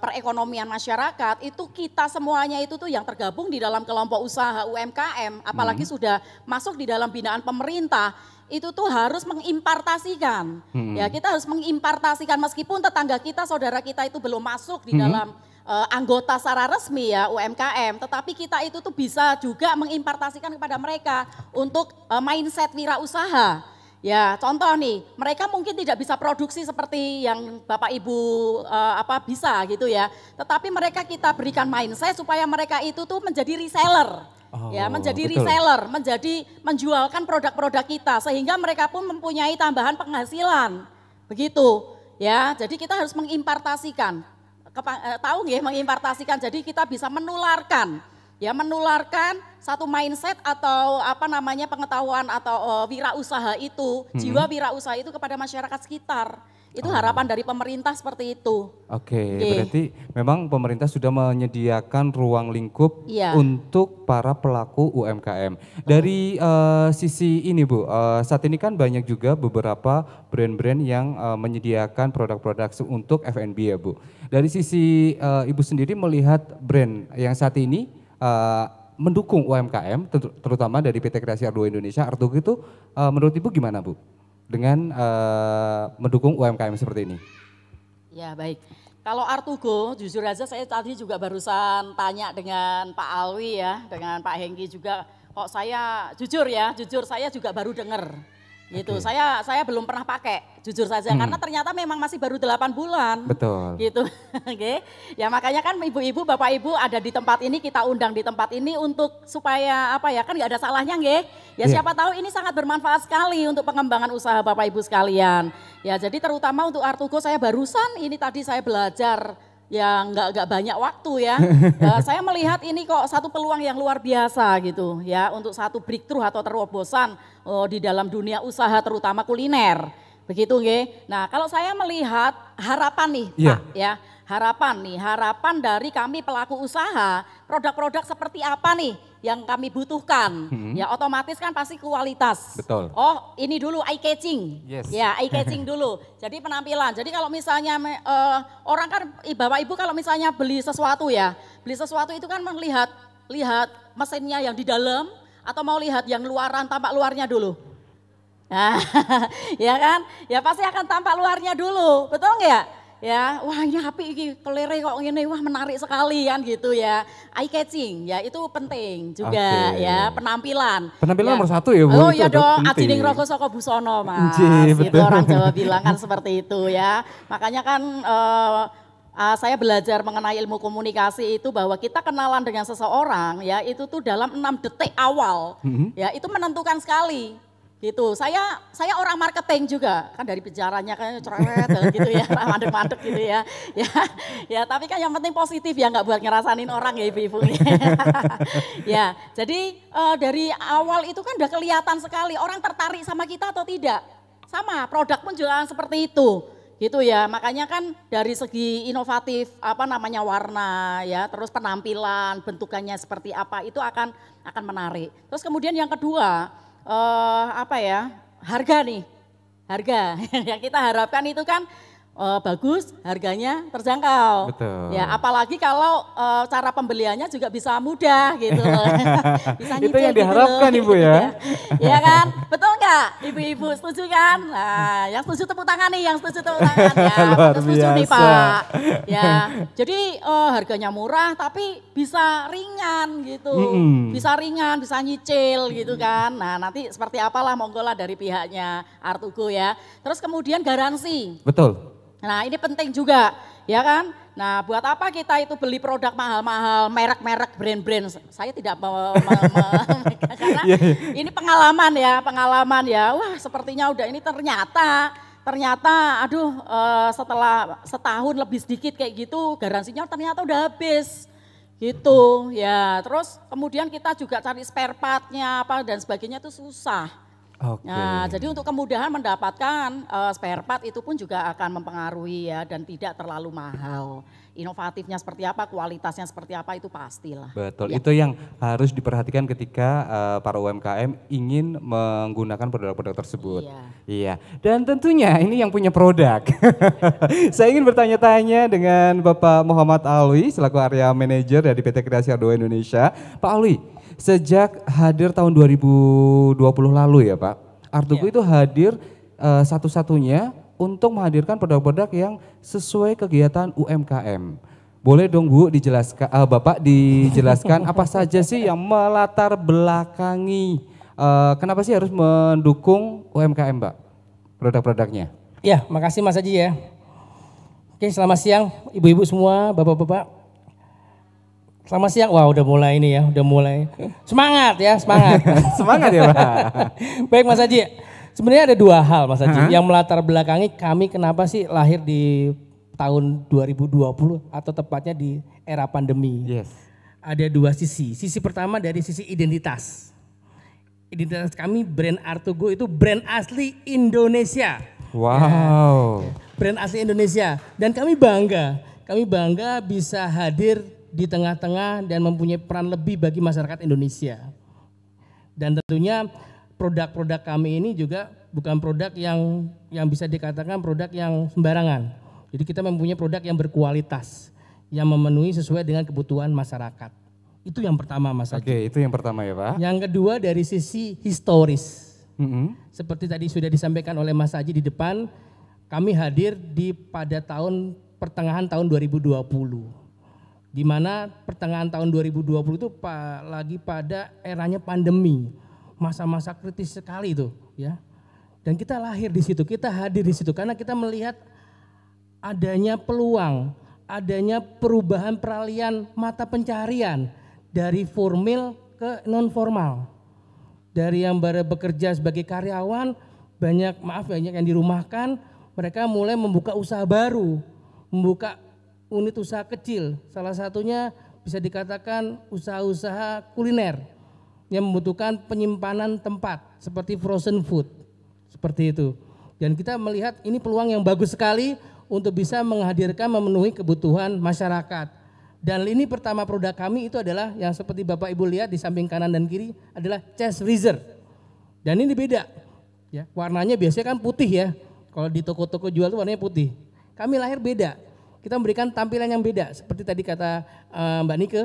perekonomian masyarakat itu kita semuanya itu tuh yang tergabung di dalam kelompok usaha UMKM, apalagi sudah masuk di dalam binaan pemerintah. Itu tuh harus mengimpartasikan. Ya, kita harus mengimpartasikan meskipun tetangga kita, saudara kita itu belum masuk di dalam anggota secara resmi ya UMKM, tetapi kita itu tuh bisa juga mengimpartasikan kepada mereka untuk mindset wirausaha. Ya, contoh nih, mereka mungkin tidak bisa produksi seperti yang Bapak Ibu bisa gitu ya. Tetapi mereka kita berikan mindset supaya mereka itu tuh menjadi reseller. Menjadi reseller, menjualkan produk-produk kita sehingga mereka pun mempunyai tambahan penghasilan. Begitu ya. Jadi kita harus mengimpartasikan. Tahu nggih mengimpartasikan. Jadi kita bisa menularkan satu mindset atau pengetahuan atau wirausaha itu, jiwa wirausaha itu kepada masyarakat sekitar. Itu harapan dari pemerintah seperti itu. Berarti memang pemerintah sudah menyediakan ruang lingkup untuk para pelaku UMKM. Dari sisi ini Bu, saat ini kan banyak juga beberapa brand-brand yang menyediakan produk-produk untuk F&B ya Bu. Dari sisi Ibu sendiri melihat brand yang saat ini mendukung UMKM, terutama dari PT Kreasi Ardugo Indonesia, Artugo itu menurut Ibu gimana Bu? Dengan mendukung UMKM seperti ini? Ya baik, kalau Artugo jujur aja saya tadi juga barusan tanya dengan Pak Alwi ya, dengan Pak Hengki juga, kok saya jujur saya juga baru dengar gitu. Saya belum pernah pakai jujur saja karena ternyata memang masih baru 8 bulan. Betul. Gitu. Oke. Ya makanya kan ibu-ibu, bapak ibu ada di tempat ini, kita undang di tempat ini untuk supaya kan nggak ada salahnya nggih. Ya siapa tahu ini sangat bermanfaat sekali untuk pengembangan usaha bapak ibu sekalian. Ya jadi terutama untuk Artugo saya barusan ini tadi saya belajar ya nggak banyak waktu ya. Saya melihat ini kok satu peluang yang luar biasa gitu ya untuk satu breakthrough atau terobosan di dalam dunia usaha terutama kuliner. Begitu nggih. Nah, kalau saya melihat harapan nih Pak ya. Harapan dari kami pelaku usaha, produk-produk seperti apa nih yang kami butuhkan. Ya otomatis kan pasti kualitas. Betul. Oh, ini dulu eye catching. Yes. Ya, eye catching dulu. Jadi penampilan. Jadi kalau misalnya orang kan Bapak Ibu kalau misalnya beli sesuatu itu kan melihat mesinnya yang di dalam atau mau lihat yang luaran, tampak luarnya dulu. Nah, ya kan? Ya pasti akan tampak luarnya dulu. Betul enggak? Ya, wah ini HP ini kelere kok ini, wah menarik sekali kan gitu ya. Eye catching ya itu penting juga ya, penampilan. Penampilan ya. nomor 1 ya Bu. Oh iya dong, adining rogo saka busono Mas. Itu orang Jawa bilang kan seperti itu ya. Makanya kan saya belajar mengenai ilmu komunikasi itu bahwa kita kenalan dengan seseorang ya itu tuh dalam 6 detik awal ya itu menentukan sekali. Gitu, saya orang marketing juga, kan dari bicaranya kan cerewet gitu ya, mandek-mandek gitu ya. Ya, tapi kan yang penting positif ya, nggak buat ngerasanin orang ya ibu-ibu. Ya, jadi dari awal itu kan udah kelihatan sekali orang tertarik sama kita atau tidak. Sama, produk pun juga seperti itu. Gitu ya, makanya kan dari segi inovatif warna ya, terus penampilan, bentukannya seperti apa itu akan menarik. Terus kemudian yang kedua, harga nih, harga yang kita harapkan itu kan bagus, harganya terjangkau. Betul. Ya apalagi kalau cara pembeliannya juga bisa mudah gitu loh. Bisa itu yang diharapkan gitu Ibu ya. Ya kan, betul nggak ibu-ibu setuju kan? Nah yang setuju tepuk tangan nih, yang setuju tepuk tangan ya. Setuju nih Pak. Ya jadi harganya murah tapi bisa ringan gitu. Bisa ringan, bisa nyicil gitu kan. Nah nanti seperti apalah monggo lah dari pihaknya Artugo ya. Terus kemudian garansi. Betul. Nah ini penting juga ya kan. Nah buat apa kita itu beli produk mahal-mahal, merek-merek, brand-brand. Saya tidak karena ini pengalaman ya. Wah sepertinya udah ini ternyata setelah setahun lebih sedikit kayak gitu garansinya ternyata udah habis. Gitu ya. Terus kemudian kita juga cari spare part-nya apa dan sebagainya itu susah. Oke. Nah, jadi untuk kemudahan mendapatkan spare part itu pun juga akan mempengaruhi ya dan tidak terlalu mahal. Inovatifnya seperti apa, kualitasnya seperti apa itu pastilah. Betul, Ya. itu yang harus diperhatikan ketika para UMKM ingin menggunakan produk-produk tersebut. Iya, dan tentunya ini yang punya produk. Saya ingin bertanya-tanya dengan Bapak Muhammad Alwi selaku area manager dari PT Kreasi Ardoa Indonesia. Pak Alwi, sejak hadir tahun 2020 lalu ya Pak, Artugo itu hadir satu-satunya untuk menghadirkan produk-produk yang sesuai kegiatan UMKM. Boleh dong Bu dijelaskan, Bapak dijelaskan apa saja sih yang melatar belakangi, kenapa sih harus mendukung UMKM Pak, produk-produknya? Ya, makasih Mas Haji ya. Oke, selamat siang ibu-ibu semua, bapak-bapak. Selamat siang, wah udah mulai ini ya, udah mulai. Semangat ya, semangat. Semangat ya Pak. Baik Mas Haji, sebenarnya ada dua hal Mas Haji yang melatar belakangi kami kenapa sih lahir di tahun 2020 atau tepatnya di era pandemi. Yes. Ada dua sisi. Sisi pertama dari sisi identitas. Identitas kami brand Artugo itu brand asli Indonesia. Wow. Brand asli Indonesia dan kami bangga bisa hadir di tengah-tengah dan mempunyai peran lebih bagi masyarakat Indonesia. Dan tentunya produk-produk kami ini juga bukan produk yang bisa dikatakan produk yang sembarangan. Jadi kita mempunyai produk yang berkualitas, yang memenuhi sesuai dengan kebutuhan masyarakat. Itu yang pertama Mas Haji. Oke, itu yang pertama ya Pak. Yang kedua dari sisi historis. Seperti tadi sudah disampaikan oleh Mas Haji di depan, kami hadir pada pertengahan tahun 2020. Di mana pertengahan tahun 2020 itu lagi pada eranya pandemi. Masa-masa kritis sekali itu ya. Dan kita lahir di situ, kita hadir di situ karena kita melihat adanya peluang, adanya perubahan peralihan mata pencarian dari formal ke non formal. Dari yang baru bekerja sebagai karyawan, banyak yang dirumahkan, mereka mulai membuka usaha baru, membuka unit usaha kecil. Salah satunya bisa dikatakan usaha-usaha kuliner yang membutuhkan penyimpanan tempat seperti frozen food, seperti itu. Dan kita melihat ini peluang yang bagus sekali untuk bisa menghadirkan memenuhi kebutuhan masyarakat. Dan ini pertama produk kami itu adalah yang seperti Bapak Ibu lihat di samping kanan dan kiri adalah chest freezer. Dan ini beda, ya warnanya biasanya kan putih ya. Kalau di toko-toko jual itu warnanya putih. Kami lahir beda. Kita memberikan tampilan yang beda. Seperti tadi kata Mbak Nike,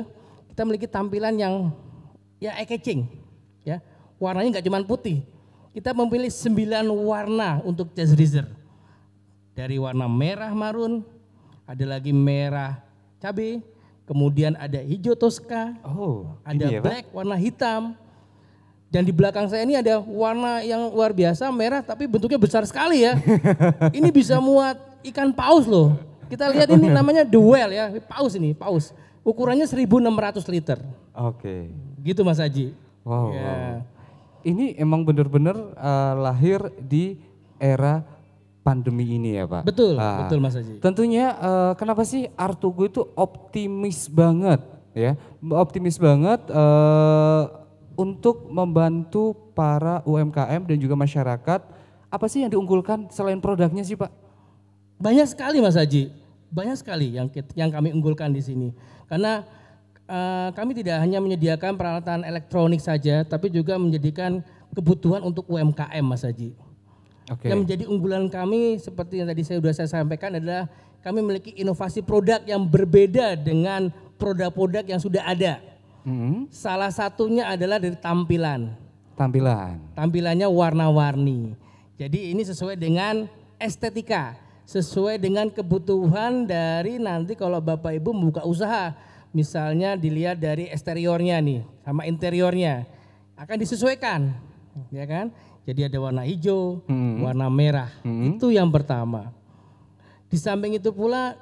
kita memiliki tampilan yang ya eye-catching, ya warnanya nggak cuma putih. Kita memilih 9 warna untuk chest freezer. Dari warna merah marun, ada lagi merah cabai, kemudian ada hijau toska, ada ya, black warna hitam, dan di belakang saya ini ada warna yang luar biasa merah tapi bentuknya besar sekali ya. Ini bisa muat ikan paus loh. Kita lihat ini namanya the whale ya, paus ini, paus. Ukurannya 1.600 liter. Oke. Gitu Mas Haji. Wow. Ya. Ini emang benar-benar lahir di era pandemi ini ya Pak? Betul, betul Mas Haji. Tentunya kenapa sih Artugo itu optimis banget ya, optimis banget untuk membantu para UMKM dan juga masyarakat. Apa sih yang diunggulkan selain produknya sih Pak? Banyak sekali Mas Haji, banyak sekali yang kami unggulkan di sini. Karena kami tidak hanya menyediakan peralatan elektronik saja, tapi juga menjadikan kebutuhan untuk UMKM Mas Haji. Yang menjadi unggulan kami seperti yang tadi saya sampaikan adalah kami memiliki inovasi produk yang berbeda dengan produk-produk yang sudah ada. Salah satunya adalah dari tampilan. Tampilannya warna-warni. Jadi ini sesuai dengan estetika, sesuai dengan kebutuhan dari nanti kalau Bapak Ibu membuka usaha. Misalnya dilihat dari eksteriornya nih sama interiornya akan disesuaikan, ya kan? Jadi ada warna hijau, warna merah. Itu yang pertama. Di samping itu pula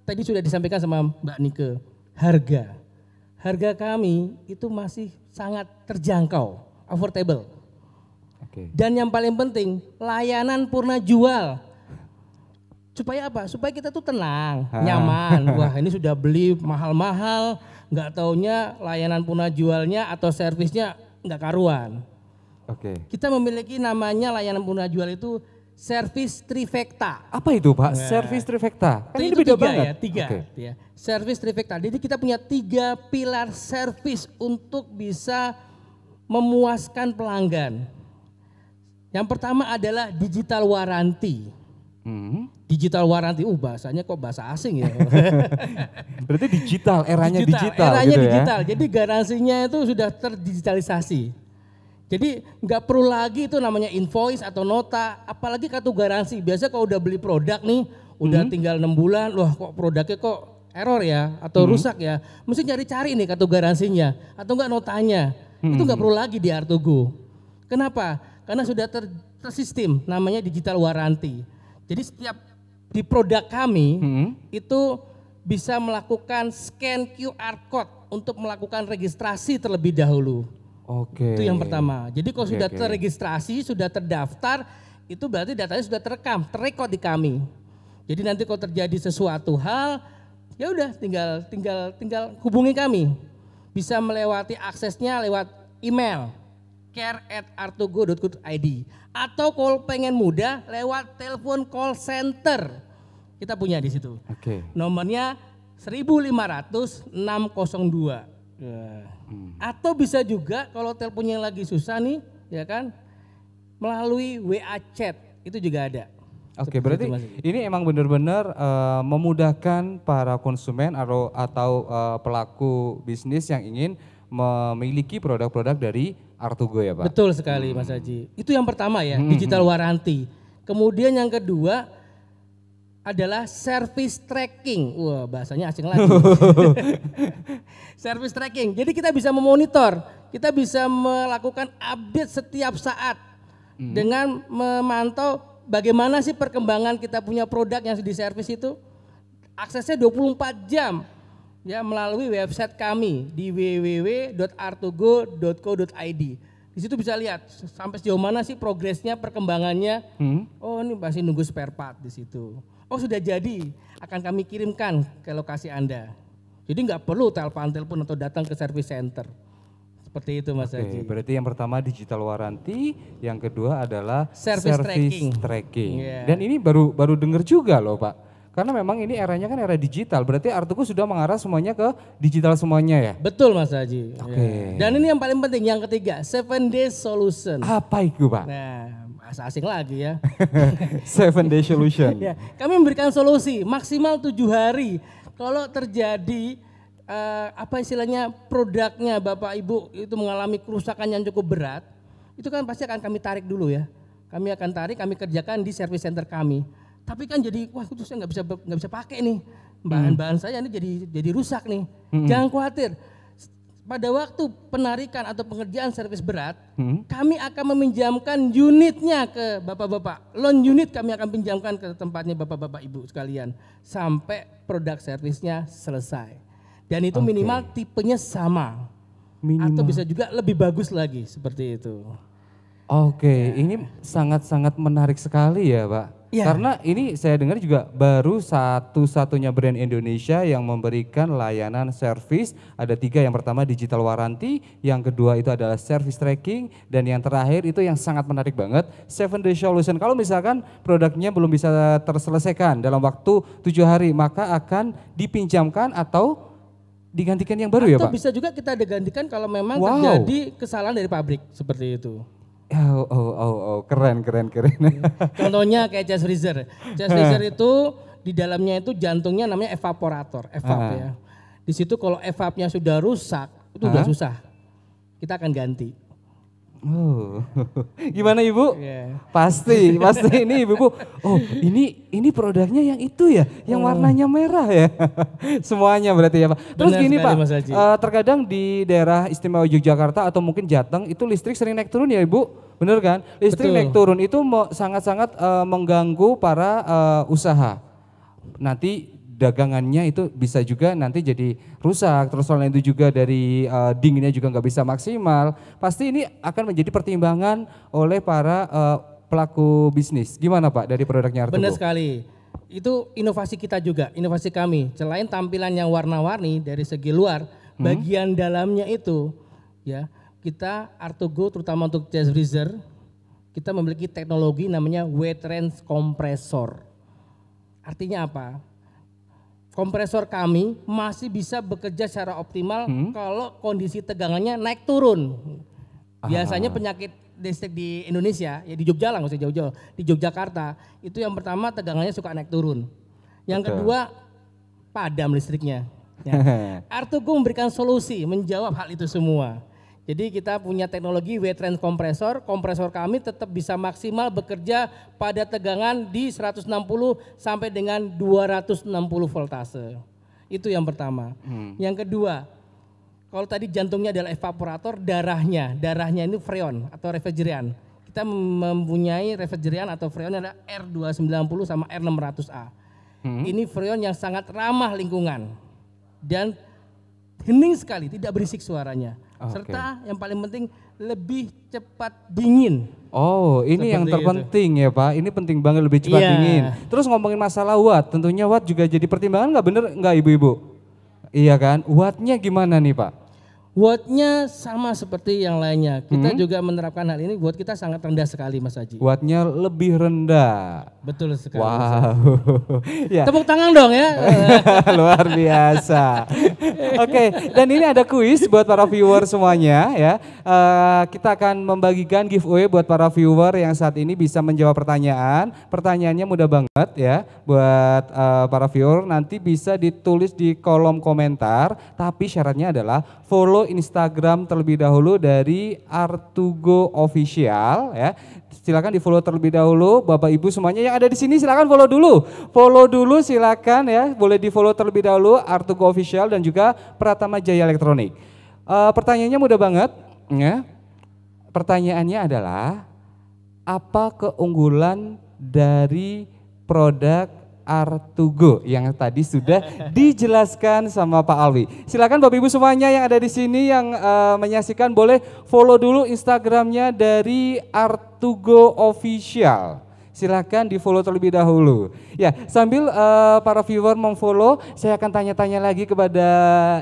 tadi sudah disampaikan sama Mbak Nike, harga. Harga kami itu masih sangat terjangkau, affordable. Dan yang paling penting, layanan purna jual. Supaya apa? Supaya kita tuh tenang, nyaman. Wah ini sudah beli mahal-mahal, nggak taunya layanan punah jualnya atau servisnya nggak karuan. Oke. Kita memiliki namanya layanan punah jual itu servis trifecta. Apa itu Pak? Servis trifecta. Kan ini Itu beda tiga banget. ya, tiga. Oke. Ya. Servis trifecta. Jadi kita punya 3 pilar servis untuk bisa memuaskan pelanggan. Yang pertama adalah digital warranty. Digital warranty, bahasanya kok bahasa asing ya. Berarti digital, eranya digital Eranya gitu digital, ya. jadi garansinya itu sudah terdigitalisasi. Jadi nggak perlu lagi itu namanya invoice atau nota, apalagi kartu garansi. Biasa kalau udah beli produk nih, udah tinggal 6 bulan, loh kok produknya kok error ya atau rusak ya. Mesti cari-cari nih kartu garansinya atau enggak notanya. Itu nggak perlu lagi di Artugo. Kenapa? Karena sudah tersistem namanya digital warranty. Jadi setiap di produk kami itu bisa melakukan scan QR code untuk melakukan registrasi terlebih dahulu. Oke. Itu yang pertama. Jadi kalau sudah oke. terregistrasi, sudah terdaftar, itu berarti datanya sudah terekam, terrekod di kami. Jadi nanti kalau terjadi sesuatu hal, ya udah tinggal hubungi kami. Bisa melewati aksesnya lewat email care@artugo.co.id atau kalau pengen mudah lewat telepon call center. Kita punya di situ. Oke. Nomornya 1.500.602. Atau bisa juga kalau teleponnya lagi susah nih, ya kan, melalui WA chat itu juga ada. Oke, Seperti berarti itu, Mas. ini emang benar-benar memudahkan para konsumen atau pelaku bisnis yang ingin memiliki produk-produk dari Artugo ya Pak? Betul sekali Mas Haji. Itu yang pertama ya, digital warranty. Kemudian yang kedua adalah service tracking. Wah, bahasanya asing lagi. Service tracking. Jadi kita bisa memonitor, kita bisa melakukan update setiap saat dengan memantau bagaimana sih perkembangan kita punya produk yang diservis itu. Aksesnya 24 jam. Ya, melalui website kami di www.artugo.co.id. Di situ bisa lihat sampai sejauh mana sih progresnya, perkembangannya. Oh, ini masih nunggu spare part di situ. Oh, sudah jadi, akan kami kirimkan ke lokasi Anda. Jadi nggak perlu telepon atau datang ke service center. Seperti itu Mas Haji. Oke, berarti yang pertama digital warranty, yang kedua adalah Service tracking. Iya. Dan ini baru dengar juga loh Pak. Karena memang ini eranya kan era digital, berarti Artugo sudah mengarah semuanya ke digital semuanya ya? Betul Mas Haji. Oke. Ya. Dan ini yang paling penting, yang ketiga, 7 day solution. Apa itu Pak? Nah, bahasa asing lagi ya. 7 day solution. Ya, kami memberikan solusi maksimal 7 hari. Kalau terjadi apa istilahnya produknya Bapak Ibu itu mengalami kerusakan yang cukup berat, itu kan pasti akan kami tarik dulu ya. Kami akan tarik, kami kerjakan di service center kami. Tapi kan jadi wah itu saya nggak bisa pakai nih bahan-bahan saya ini jadi rusak nih. Jangan khawatir. Pada waktu penarikan atau pengerjaan servis berat, kami akan meminjamkan unitnya ke bapak-bapak. Loan unit kami akan pinjamkan ke tempatnya bapak-bapak ibu sekalian sampai produk servisnya selesai. Dan itu minimal tipenya sama. Atau bisa juga lebih bagus lagi seperti itu. Oke, ini sangat-sangat menarik sekali ya Pak. Ya. Karena ini saya dengar juga baru satu-satunya brand Indonesia yang memberikan layanan servis. Ada 3, yang pertama digital warranty, yang kedua itu adalah service tracking, dan yang terakhir itu yang sangat menarik banget, 7 day solution. Kalau misalkan produknya belum bisa terselesaikan dalam waktu 7 hari, maka akan dipinjamkan atau digantikan yang baru ya Pak? Atau bisa juga kita digantikan kalau memang Wow. terjadi kesalahan dari pabrik seperti itu. Keren. Contohnya kayak chest freezer. Chest freezer itu di dalamnya itu jantungnya namanya evaporator, evap ya. Di situ kalau evapnya sudah rusak, itu udah susah. Kita akan ganti. Oh, gimana Ibu? Yeah. Pasti ini Ibu. Oh, ini produknya yang itu ya, yang warnanya merah ya. Semuanya berarti ya Pak. Terus Benar gini sekali, Pak, Mas Haji. terkadang di daerah istimewa Yogyakarta atau mungkin Jateng itu listrik sering naik turun ya Ibu, bener kan? Listrik Betul. naik turun itu sangat-sangat mengganggu para usaha. Nanti dagangannya itu bisa juga nanti jadi rusak, terus selain itu juga dari dinginnya juga nggak bisa maksimal. Pasti ini akan menjadi pertimbangan oleh para pelaku bisnis. Gimana Pak dari produknya Artugo? Benar sekali. Itu inovasi kita juga, inovasi kami. Selain tampilan yang warna-warni dari segi luar, bagian dalamnya itu ya kita Art2Go terutama untuk chest freezer, kita memiliki teknologi namanya wet range compressor. Artinya apa? Kompresor kami masih bisa bekerja secara optimal kalau kondisi tegangannya naik turun. Biasanya penyakit listrik di Indonesia, ya di Jogja lah, nggak usah jauh-jauh, di Yogyakarta, itu yang pertama tegangannya suka naik turun. Yang kedua padam listriknya. Ya. Art2Go memberikan solusi menjawab hal itu semua. Jadi kita punya teknologi wet range kompresor, kompresor kami tetap bisa maksimal bekerja pada tegangan di 160 sampai dengan 260 voltase. Itu yang pertama. Yang kedua, kalau tadi jantungnya adalah evaporator, darahnya ini freon atau refrigeran. Kita mempunyai refrigeran atau freon adalah R290 sama R600A. Ini freon yang sangat ramah lingkungan dan hening sekali, tidak berisik suaranya. Serta yang paling penting lebih cepat dingin. Oh, ini Seperti yang terpenting ya Pak. Ini penting banget, lebih cepat dingin. Terus ngomongin masalah watt, tentunya watt juga jadi pertimbangan nggak, bener nggak ibu-ibu? Iya kan, wattnya gimana nih Pak? Wattnya sama seperti yang lainnya. Kita juga menerapkan hal ini, watt kita sangat rendah sekali Mas Haji. Wattnya lebih rendah. Betul sekali. Wow. Ya. Tepuk tangan dong ya. Luar biasa. Oke, dan ini ada kuis buat para viewer semuanya ya. Kita akan membagikan giveaway buat para viewer yang saat ini bisa menjawab pertanyaan. Pertanyaannya mudah banget ya buat para viewer, nanti bisa ditulis di kolom komentar, tapi syaratnya adalah follow Instagram terlebih dahulu dari Art2Go Official ya. Silakan di follow terlebih dahulu, Bapak Ibu semuanya yang ada di sini silakan follow dulu. Follow dulu silakan ya, boleh di follow terlebih dahulu Art2Go Official dan juga Pratama Jaya Elektronik. Pertanyaannya mudah banget ya. Pertanyaannya adalah apa keunggulan dari produk Art2Go yang tadi sudah dijelaskan sama Pak Alwi. Silakan Bapak Ibu semuanya yang ada di sini yang menyaksikan boleh follow dulu Instagramnya dari Art2Go Official. Silakan di follow terlebih dahulu. Ya, sambil para viewer memfollow, saya akan tanya-tanya lagi kepada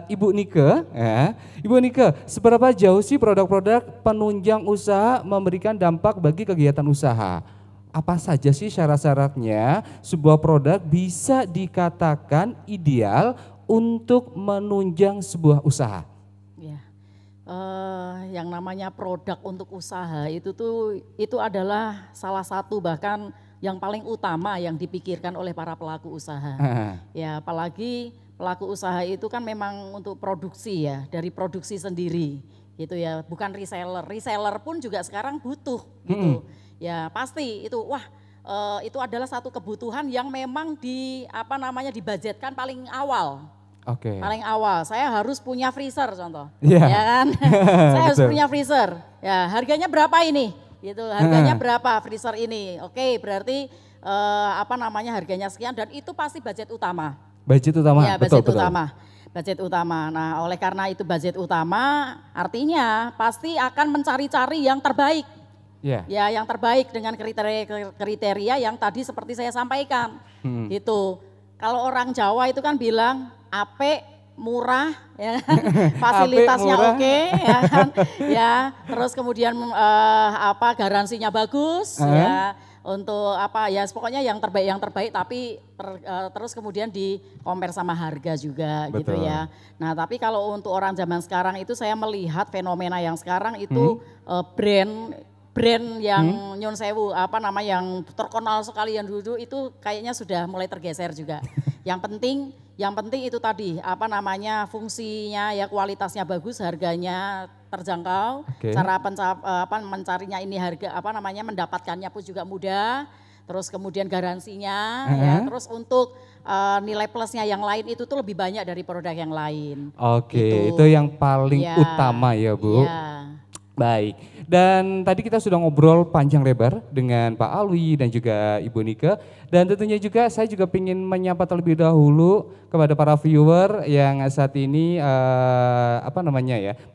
Ibu Nike. Ya. Ibu Nike, seberapa jauh sih produk-produk penunjang usaha memberikan dampak bagi kegiatan usaha? Apa saja sih syarat-syaratnya sebuah produk bisa dikatakan ideal untuk menunjang sebuah usaha? Ya, yang namanya produk untuk usaha itu adalah salah satu bahkan yang paling utama yang dipikirkan oleh para pelaku usaha. Ya, apalagi pelaku usaha itu kan memang untuk produksi ya, dari produksi sendiri gitu ya, bukan reseller. Reseller pun juga sekarang butuh gitu. Ya pasti itu, itu adalah satu kebutuhan yang memang dibudgetkan paling awal. Paling awal, saya harus punya freezer contoh, ya kan? Saya harus punya freezer. Ya harganya berapa ini? Gitu, harganya berapa freezer ini? Oke, berarti harganya sekian dan itu pasti budget utama. Budget utama, ya, budget utama. Budget utama. Nah, oleh karena itu budget utama, artinya pasti akan mencari-cari yang terbaik. Ya, yang terbaik dengan kriteria yang tadi seperti saya sampaikan. Itu. Kalau orang Jawa itu kan bilang ape, murah, ya, fasilitasnya oke, ya kan, ya. Terus kemudian garansinya bagus, ya. Untuk pokoknya yang terbaik tapi terus kemudian di compare sama harga juga. Betul. Gitu ya. Nah, tapi kalau untuk orang zaman sekarang itu saya melihat fenomena yang sekarang itu brand yang nyon sewu yang terkenal sekali yang dulu itu kayaknya sudah mulai tergeser juga. Yang penting itu tadi fungsinya ya, kualitasnya bagus, harganya terjangkau, cara mencarinya ini harga mendapatkannya pun juga mudah. Terus kemudian garansinya ya, terus untuk nilai plusnya yang lain itu tuh lebih banyak dari produk yang lain. Itu yang paling utama ya Bu. Ya. Baik, Dan tadi kita sudah ngobrol panjang lebar dengan Pak Alwi dan juga Ibu Nike. Dan tentunya juga saya juga ingin menyapa terlebih dahulu kepada para viewer yang saat ini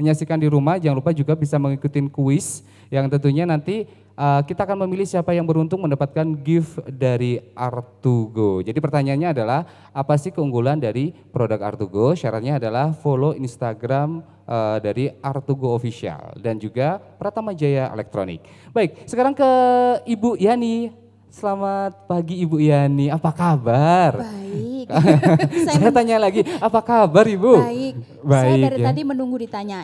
menyaksikan di rumah. Jangan lupa juga bisa mengikuti kuis yang tentunya nanti kita akan memilih siapa yang beruntung mendapatkan gift dari Artugo. Jadi pertanyaannya adalah apa sih keunggulan dari produk Artugo? Syaratnya adalah follow Instagram dari Artugo Official dan juga Pratama Jaya Elektronik. Baik, sekarang ke Ibu Yani. Selamat pagi Ibu Yani, apa kabar? Baik. Saya tanya lagi, apa kabar Ibu? Baik. Saya dari tadi menunggu ditanyain.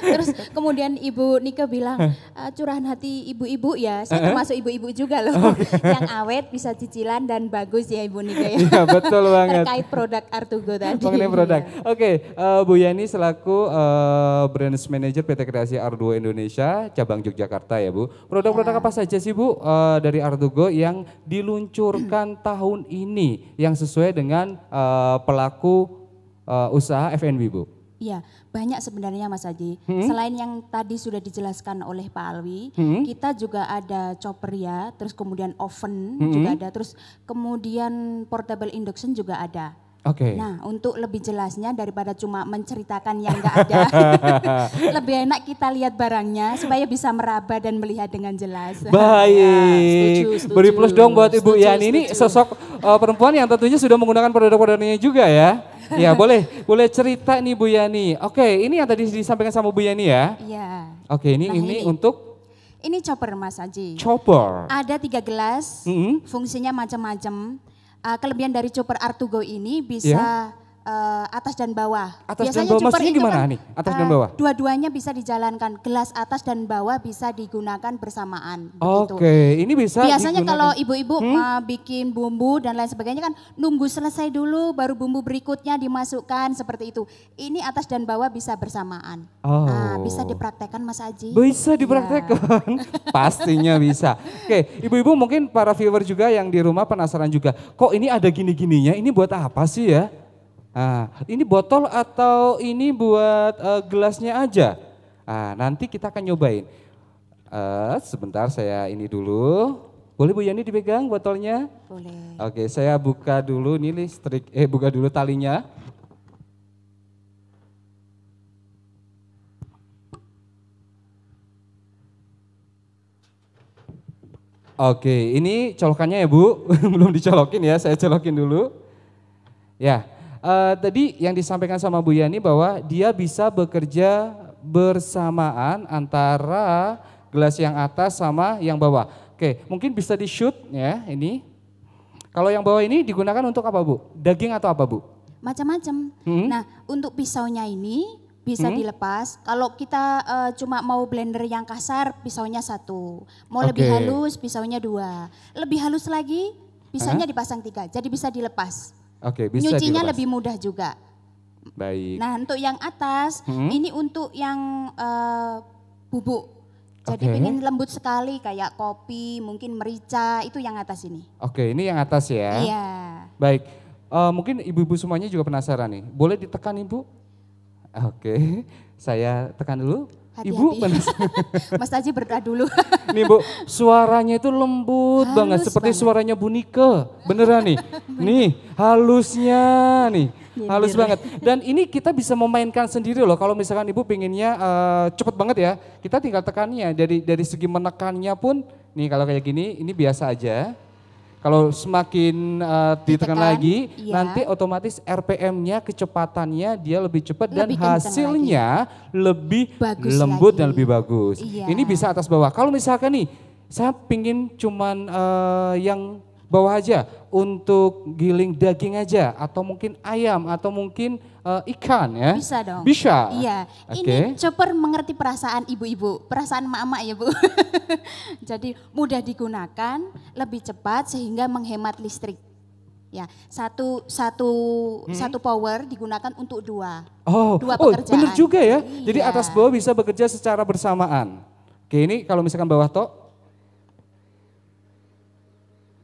Terus kemudian Ibu Nike bilang, curahan hati ibu-ibu ya, saya termasuk ibu-ibu juga loh. Yang awet, bisa cicilan dan bagus ya Ibu Nike ya. Iya betul banget. Terkait produk Artugo tadi. Mengenai produk. Iya. Oke, Bu Yani selaku Branch Manager PT Kreasi Arduo Indonesia, cabang Yogyakarta ya Bu. Produk-produk apa saja sih Bu dari Artugo yang diluncurkan tahun ini yang sesuai dengan pelaku usaha F&B Bu? Iya, banyak sebenarnya Mas Haji. Selain yang tadi sudah dijelaskan oleh Pak Alwi, kita juga ada chopper ya, terus kemudian oven juga ada, terus kemudian portable induction juga ada. Oke. Nah, untuk lebih jelasnya daripada cuma menceritakan yang enggak ada, lebih enak kita lihat barangnya supaya bisa meraba dan melihat dengan jelas. Baik, setuju, beri plus dong buat Ibu setuju, Yani. Ini setuju. sosok perempuan yang tentunya sudah menggunakan produk-produknya juga ya. Ya boleh cerita nih Bu Yani. Oke, ini yang tadi disampaikan sama Bu Yani ya. Iya. Oke, ini untuk Ini chopper Mas Haji. chopper. Ada 3 gelas, fungsinya macam-macam. Kelebihan dari chopper Artugo ini bisa atas dan bawah. Atas dan Biasanya bawah chopper maksudnya itu gimana nih? Atas dan bawah? Dua-duanya bisa dijalankan. Gelas atas dan bawah bisa digunakan bersamaan. Begitu. Oke, ini bisa Biasanya digunakan. kalau ibu-ibu bikin bumbu dan lain sebagainya kan nunggu selesai dulu baru bumbu berikutnya dimasukkan seperti itu. Ini atas dan bawah bisa bersamaan. Oh. Nah, bisa dipraktekkan Mas Aji. Bisa Iya. dipraktekkan, pastinya bisa. Oke, ibu-ibu mungkin para viewer juga yang di rumah penasaran juga, kok ini ada gini-gininya, ini buat apa sih ya? Nah, ini botol atau ini buat gelasnya aja? Nah, nanti kita akan nyobain. Sebentar saya ini dulu. Boleh Bu Yani dipegang botolnya? Boleh. Oke, saya buka dulu ini listrik, buka dulu talinya. Oke, ini colokannya ya Bu, belum dicolokin ya, saya colokin dulu. Ya, tadi yang disampaikan sama Bu Yani bahwa dia bisa bekerja bersamaan antara gelas yang atas sama yang bawah. Oke, mungkin bisa di shoot ya ini. Kalau yang bawah ini digunakan untuk apa Bu? Daging atau apa Bu? Macam-macam. Nah, untuk pisaunya ini bisa dilepas. Kalau kita cuma mau blender yang kasar, pisaunya 1. Mau lebih halus, pisaunya 2. Lebih halus lagi, pisaunya dipasang 3. Jadi bisa dilepas. Oke, bisa Nyucinya dilepas. lebih mudah juga. Baik. Nah, untuk yang atas, ini untuk yang bubuk. Jadi pengen lembut sekali kayak kopi, mungkin merica, itu yang atas ini. Oke, ini yang atas ya. Iya. Baik, mungkin ibu-ibu semuanya juga penasaran nih. Boleh ditekan Ibu? Oke, saya tekan dulu. Hati-hati. Ibu penasaran. Mas Taji berdoa dulu. Nih Bu, suaranya itu lembut banget seperti suaranya Bu Nike. Beneran nih. Nih, halusnya nih. Halus banget. Dan ini kita bisa memainkan sendiri loh. Kalau misalkan Ibu pinginnya cepet banget ya, kita tinggal tekannya. Dari segi menekannya pun, nih kalau kayak gini, ini biasa aja. Kalau semakin ditekan lagi, nanti otomatis RPM-nya, kecepatannya dia lebih cepat dan Lebih kencang hasilnya lebih Bagus lembut lagi. dan lebih bagus. Iya. Ini bisa atas bawah. Kalau misalkan nih, saya pingin cuman yang bawah aja untuk giling daging aja atau mungkin ayam atau mungkin ikan ya. Bisa dong. Bisa. Iya. Oke. Ini chopper mengerti perasaan ibu-ibu, perasaan emak-emak ya Bu. Jadi mudah digunakan, lebih cepat sehingga menghemat listrik. Ya, satu power digunakan untuk 2. Dua pekerjaan. Bener juga ya. Jadi Iya. atas bawah bisa bekerja secara bersamaan. Oke, ini kalau misalkan bawah toh.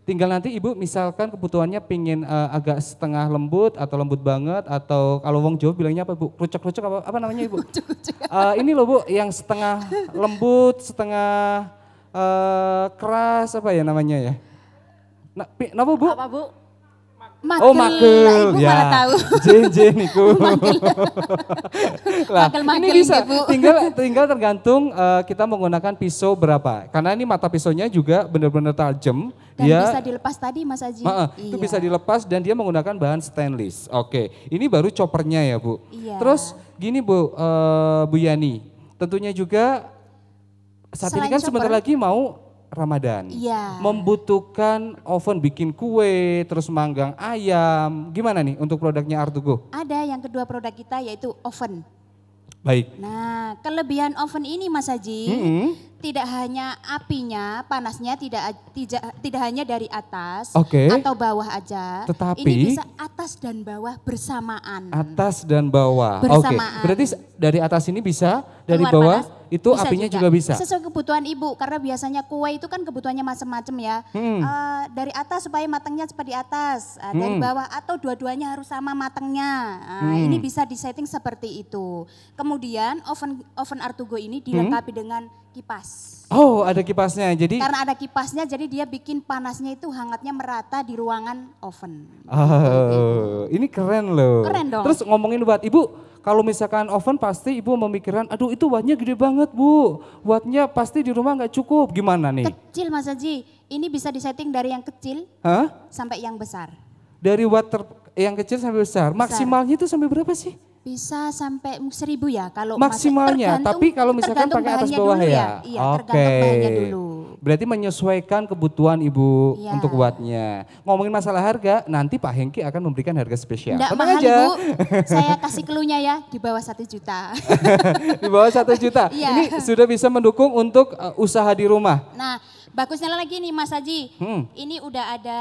tinggal nanti Ibu misalkan kebutuhannya pingin agak setengah lembut atau lembut banget atau kalau wong Jawa bilangnya apa Bu? Krucek-krucek apa namanya Ibu? Ini loh Bu yang setengah lembut, setengah keras apa ya namanya ya? Kenapa Bu? Apa Bu? Magel, Oh magel, Ibu ya. malah tahu. Jen iku. Lah, ini Magel-magel bisa nggih, Bu. tinggal tergantung kita menggunakan pisau berapa. Karena ini mata pisaunya juga benar-benar tajam. Dan Dia bisa dilepas tadi Mas Haji. itu bisa dilepas dan dia menggunakan bahan stainless. Oke, ini baru choppernya ya Bu. Iya. Terus gini Bu, Bu Yani, tentunya juga saat ini Selain kan sebentar chopper. lagi mau Ramadan. Iya. Membutuhkan oven bikin kue, terus manggang ayam. Gimana nih untuk produknya Artugo? Ada yang kedua produk kita yaitu oven. Baik. Nah, kelebihan oven ini Mas Haji, tidak hanya apinya, panasnya tidak hanya dari atas Oke. atau bawah aja. Tetapi- ini bisa atas dan bawah bersamaan. Atas dan bawah. Oke. Bersamaan. Berarti dari atas ini bisa, dari Keluar bawah panas, itu apinya juga bisa. Sesuai kebutuhan Ibu, karena biasanya kue itu kan kebutuhannya macam-macam ya. Dari atas supaya matangnya seperti atas, dari bawah atau dua-duanya harus sama matangnya. Ini bisa disetting seperti itu. Kemudian oven Artugo ini dilengkapi dengan kipas. Oh, ada kipasnya. Jadi Karena ada kipasnya, jadi dia bikin panasnya itu hangatnya merata di ruangan oven. oh, ini keren loh. Keren dong. Terus ngomongin watt, Ibu, kalau misalkan oven pasti Ibu memikirkan, aduh itu wattnya gede banget Bu. Wattnya pasti di rumah nggak cukup. Gimana nih? Kecil Mas Haji, ini bisa disetting dari yang kecil Hah? sampai yang besar. Dari watt yang kecil sampai besar. Maksimalnya itu sampai berapa sih? Bisa sampai 1.000 ya kalau Maksimalnya, tapi kalau misalkan tergantung pakai atas bahannya bawah dulu ya? Iya, tergantung bahannya dulu. Berarti menyesuaikan kebutuhan Ibu Iya. untuk wattnya. Ngomongin masalah harga, nanti Pak Hengki akan memberikan harga spesial. Enggak Tenang mahal aja. Ibu, saya kasih clue-nya ya di bawah 1 juta. Di bawah 1 juta. Iya. Ini sudah bisa mendukung untuk usaha di rumah. Nah, bagusnya lagi nih Mas Haji, Hmm. ini udah ada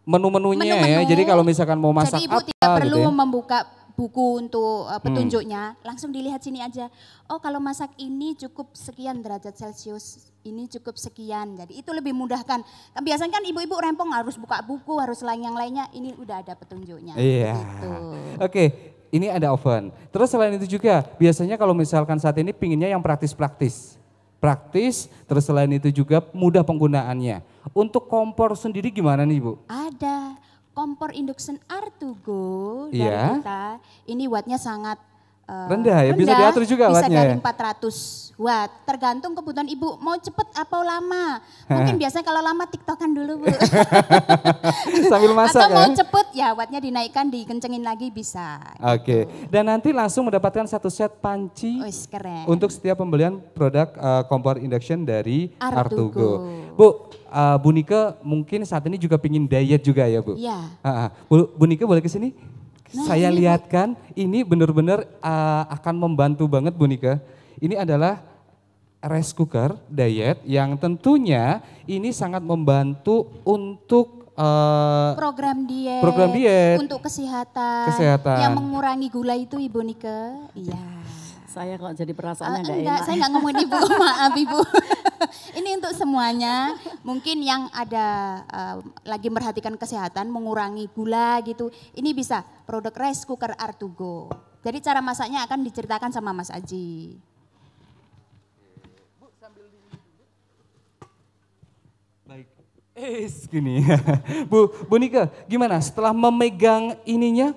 Menu-menunya ya. menu-menu. Jadi kalau misalkan mau masak jadi Ibu apa tidak perlu gitu ya. membuka buku untuk petunjuknya, langsung dilihat sini aja. Oh kalau masak ini cukup sekian derajat Celcius, ini cukup sekian. Jadi itu lebih mudahkan. Kan biasanya kan ibu-ibu rempong harus buka buku, harus yang lainnya. Ini udah ada petunjuknya. Iya. Gitu. Oke, ini ada oven. Terus selain itu juga, biasanya kalau misalkan saat ini pinginnya yang praktis-praktis. Praktis, terus selain itu juga mudah penggunaannya. Untuk kompor sendiri gimana nih Bu? Ada kompor induction Artugo dari Iya. kita. Ini wattnya sangat Rendah ya, bisa diatur juga bisa wattnya dari ya? 400 watt. Tergantung kebutuhan ibu mau cepet atau lama. Mungkin biasanya kalau lama tiktokan dulu Bu. Sambil masak atau mau kan? cepet ya wattnya dinaikkan dikencengin lagi bisa. Oke, dan nanti langsung mendapatkan satu set panci Wis keren. untuk setiap pembelian produk kompor induction dari Artugo. Artugo. Bu, Bu Nike mungkin saat ini juga pingin diet juga ya Bu? Iya. Bu Nike boleh ke sini? Nah, Saya ini, Bu. lihatkan ini benar-benar akan membantu banget Bu Nike. Ini adalah rice cooker diet yang tentunya ini sangat membantu untuk Program diet, Program diet. untuk kesehatan, Kesehatan. yang mengurangi gula itu Ibu Nike. Iya. Saya kok jadi perasaannya nggak Enggak, enak. saya nggak ngomongin Ibu, maaf Ibu. Ini untuk semuanya, mungkin yang ada lagi merhatikan kesehatan, mengurangi gula gitu, ini bisa produk rice cooker Artugo. Jadi cara masaknya akan diceritakan sama Mas Aji. Gini. Bu Nike, gimana setelah memegang ininya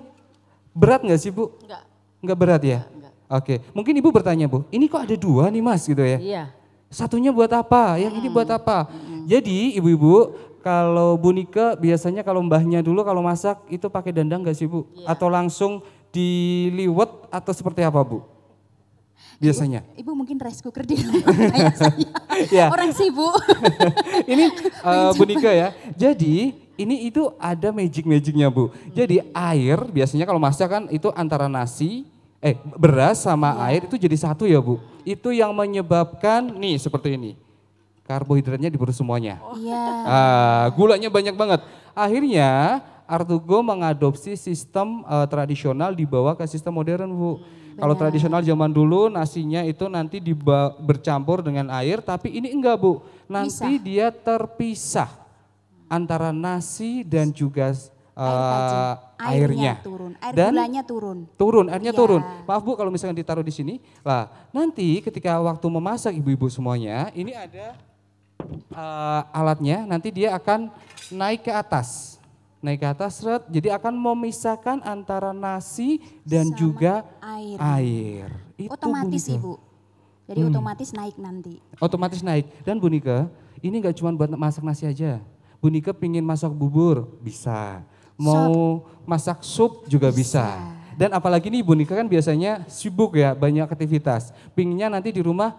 berat nggak sih Bu? Enggak. Nggak berat ya? Enggak. Oke, mungkin Ibu bertanya Bu, ini kok ada dua nih Mas gitu ya? Iya. Satunya buat apa? Yang ini buat apa? Jadi ibu-ibu kalau Bu Nike biasanya kalau mbahnya dulu kalau masak itu pakai dandang nggak sih Bu? Atau langsung diliwet atau seperti apa Bu? Biasanya. Ibu mungkin rice cooker di rumah kayak saya. Ya. Orang sibuk. Ini Bu Nike ya. Jadi ini itu ada magic-magicnya Bu. Jadi air biasanya kalau masak kan itu antara beras sama air itu jadi satu ya Bu. Itu yang menyebabkan nih seperti ini. Karbohidratnya diburu semuanya. Iya. Gulanya banyak banget. Akhirnya Artugo mengadopsi sistem tradisional dibawa ke sistem modern Bu. Kalau tradisional zaman dulu nasinya itu nanti bercampur dengan air, tapi ini enggak Bu. Nanti dia terpisah. antara nasi dan juga airnya airnya. turun, air Dan gulanya turun. Airnya Iya. turun. Maaf Bu kalau misalkan ditaruh di sini. Lah, nanti ketika waktu memasak ibu-ibu semuanya, ini ada alatnya, nanti dia akan naik ke atas. Naik ke atas, jadi akan memisahkan antara nasi dan Sama juga air. Itu Otomatis Bu Nika. Ibu. Jadi otomatis naik nanti. Otomatis naik. Dan Bu Nika, ini nggak cuma buat masak nasi aja. Bu Nika pingin masak bubur, bisa. Mau masak sup juga bisa. Dan apalagi nih Bu Nika kan biasanya sibuk ya, banyak aktivitas. Pinginnya nanti di rumah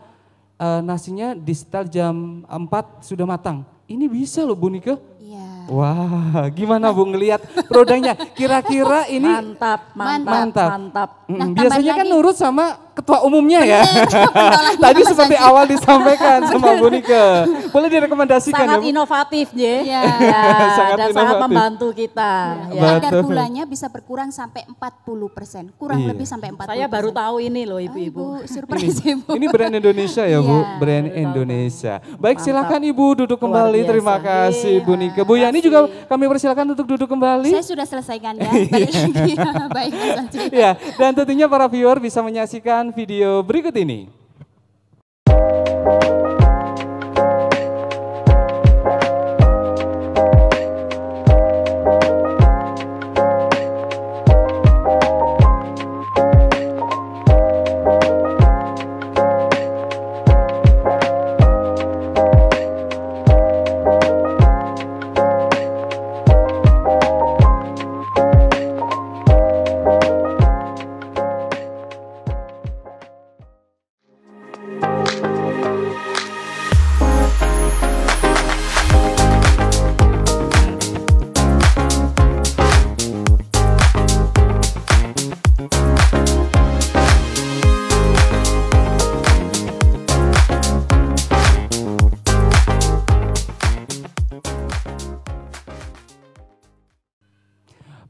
nasinya di setel jam 4 sudah matang. Ini bisa loh Bu Nika. Iya. Wah, gimana Bu ngelihat produknya? Kira-kira ini Mantap. Nah, biasanya kan tambahan lagi. nurut sama ketua umumnya ya. Pentolaknya Tadi Mas seperti Haji. awal disampaikan sama Bu Nika. Boleh direkomendasikan Sangat ya Bu? inovatif ya. Iya. Sangat Dan sangat inovatif. membantu kita. Ya. Kadar gulanya bisa berkurang sampai 40%. Kurang Iya. lebih sampai 40%. Saya baru tahu ini loh Ah, ibu-ibu. surprise Ibu. Ini brand Indonesia ya Bu, Iya. brand Indonesia. Baik, Mantap. silakan Ibu duduk Luar kembali. biasa. Terima kasih Bu Nika. Bu Yani juga kami persilakan untuk duduk kembali. Saya sudah selesaikan ya. Balik lagi. Baik Mas Haji. Ya, dan tentunya para viewer bisa menyaksikan video berikut ini.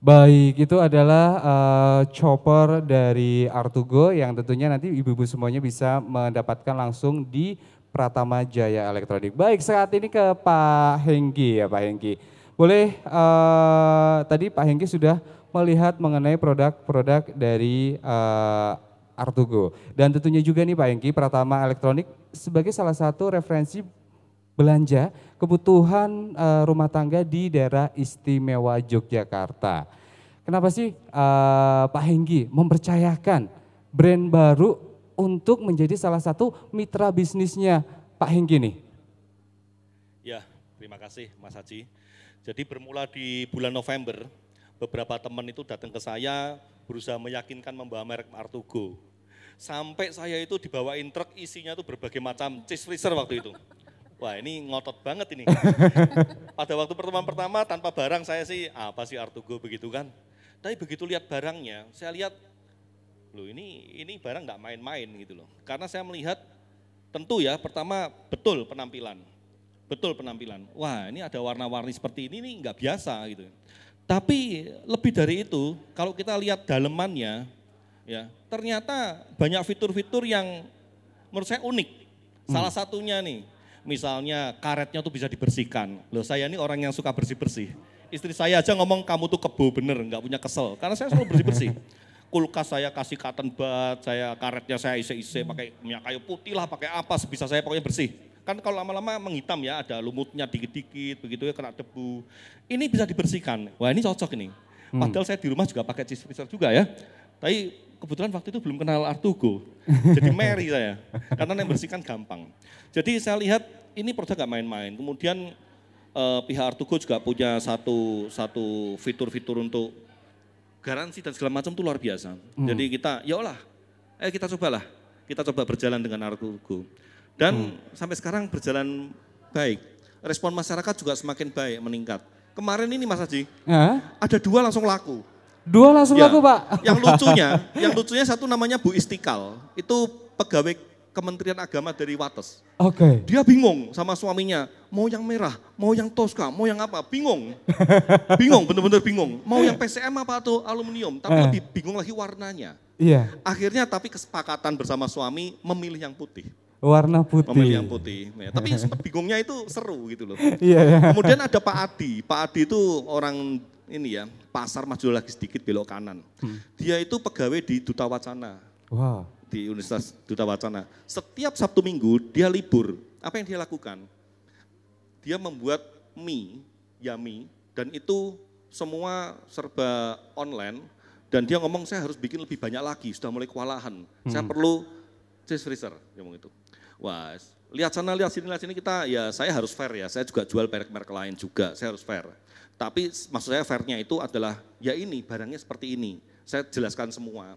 Baik, itu adalah chopper dari Artugo yang tentunya nanti ibu-ibu semuanya bisa mendapatkan langsung di Pratama Jaya Elektronik. Baik, saat ini ke Pak Hengki ya Pak Hengki. Boleh, tadi Pak Hengki sudah melihat mengenai produk-produk dari Artugo. Dan tentunya juga nih Pak Hengki, Pratama Elektronik sebagai salah satu referensi belanja kebutuhan rumah tangga di daerah istimewa Yogyakarta. Kenapa sih Pak Hengki mempercayakan brand baru untuk menjadi salah satu mitra bisnisnya Pak Hengki nih? Ya, terima kasih Mas Haji. Jadi bermula di bulan November, beberapa teman itu datang ke saya berusaha meyakinkan membawa merek Artugo. Sampai saya itu dibawain truk isinya tuh berbagai macam cheese freezer waktu itu. Wah ini ngotot banget ini. Pada waktu pertemuan pertama tanpa barang saya sih apa sih Artugo begitu kan. Tapi begitu lihat barangnya saya lihat loh ini barang nggak main-main gitu loh. Karena saya melihat tentu ya pertama betul penampilan. Wah ini ada warna-warni seperti ini nih nggak biasa gitu. Tapi lebih dari itu kalau kita lihat dalemannya ya ternyata banyak fitur-fitur yang menurut saya unik. Salah satunya nih. Misalnya karetnya tuh bisa dibersihkan. Loh saya ini orang yang suka bersih-bersih. Istri saya aja ngomong kamu tuh kebo bener, nggak punya kesel. Karena saya selalu bersih-bersih. Kulkas saya kasih cotton bud, karetnya saya isi-isi pakai minyak kayu putih lah, pakai apa sebisa saya pokoknya bersih. Kan kalau lama-lama menghitam ya, ada lumutnya dikit-dikit begitu ya kena debu. Ini bisa dibersihkan. Wah ini cocok ini. Padahal saya di rumah juga pakai cheese freezer juga ya. Tapi kebetulan waktu itu belum kenal Artugo. Jadi Mary saya. Karena yang bersihkan gampang. Jadi saya lihat ini produk gak main-main. Kemudian pihak Artugo juga punya satu fitur-fitur untuk garansi dan segala macam itu luar biasa. Jadi kita kita cobalah. Kita coba berjalan dengan Artugo. Dan sampai sekarang berjalan baik. Respon masyarakat juga semakin baik, meningkat. Kemarin ini Mas Haji, ada 2 langsung laku. 2 langsung laku Pak? Yang lucunya satu namanya Bu Istikal. Itu pegawai Kementerian Agama dari Wates. Oke. Dia bingung sama suaminya, mau yang merah, mau yang Tosca, mau yang apa, bingung. Bener-bener bingung. Mau yang PCM apa atau aluminium, tapi lebih bingung lagi warnanya. Iya. Akhirnya tapi kesepakatan bersama suami memilih yang putih. Warna putih. Memilih yang putih. Ya, tapi sempat bingungnya itu seru gitu loh. Iya ya. Kemudian ada Pak Adi. Pak Adi itu orang ini ya, pasar maju lagi sedikit belok kanan. Dia itu pegawai di Duta Wacana. Wow. Di Universitas Duta Wacana. Setiap Sabtu Minggu dia libur. Apa yang dia lakukan? Dia membuat mie, Yami, dan itu semua serba online. Dan dia ngomong saya harus bikin lebih banyak lagi, sudah mulai kewalahan. Saya perlu cheese freezer, dia ngomong itu. Wah, lihat sana, lihat sini kita, ya saya harus fair ya, saya juga jual merek-merek lain juga, saya harus fair. Tapi maksud saya fairnya itu adalah, ya ini barangnya seperti ini, saya jelaskan semua.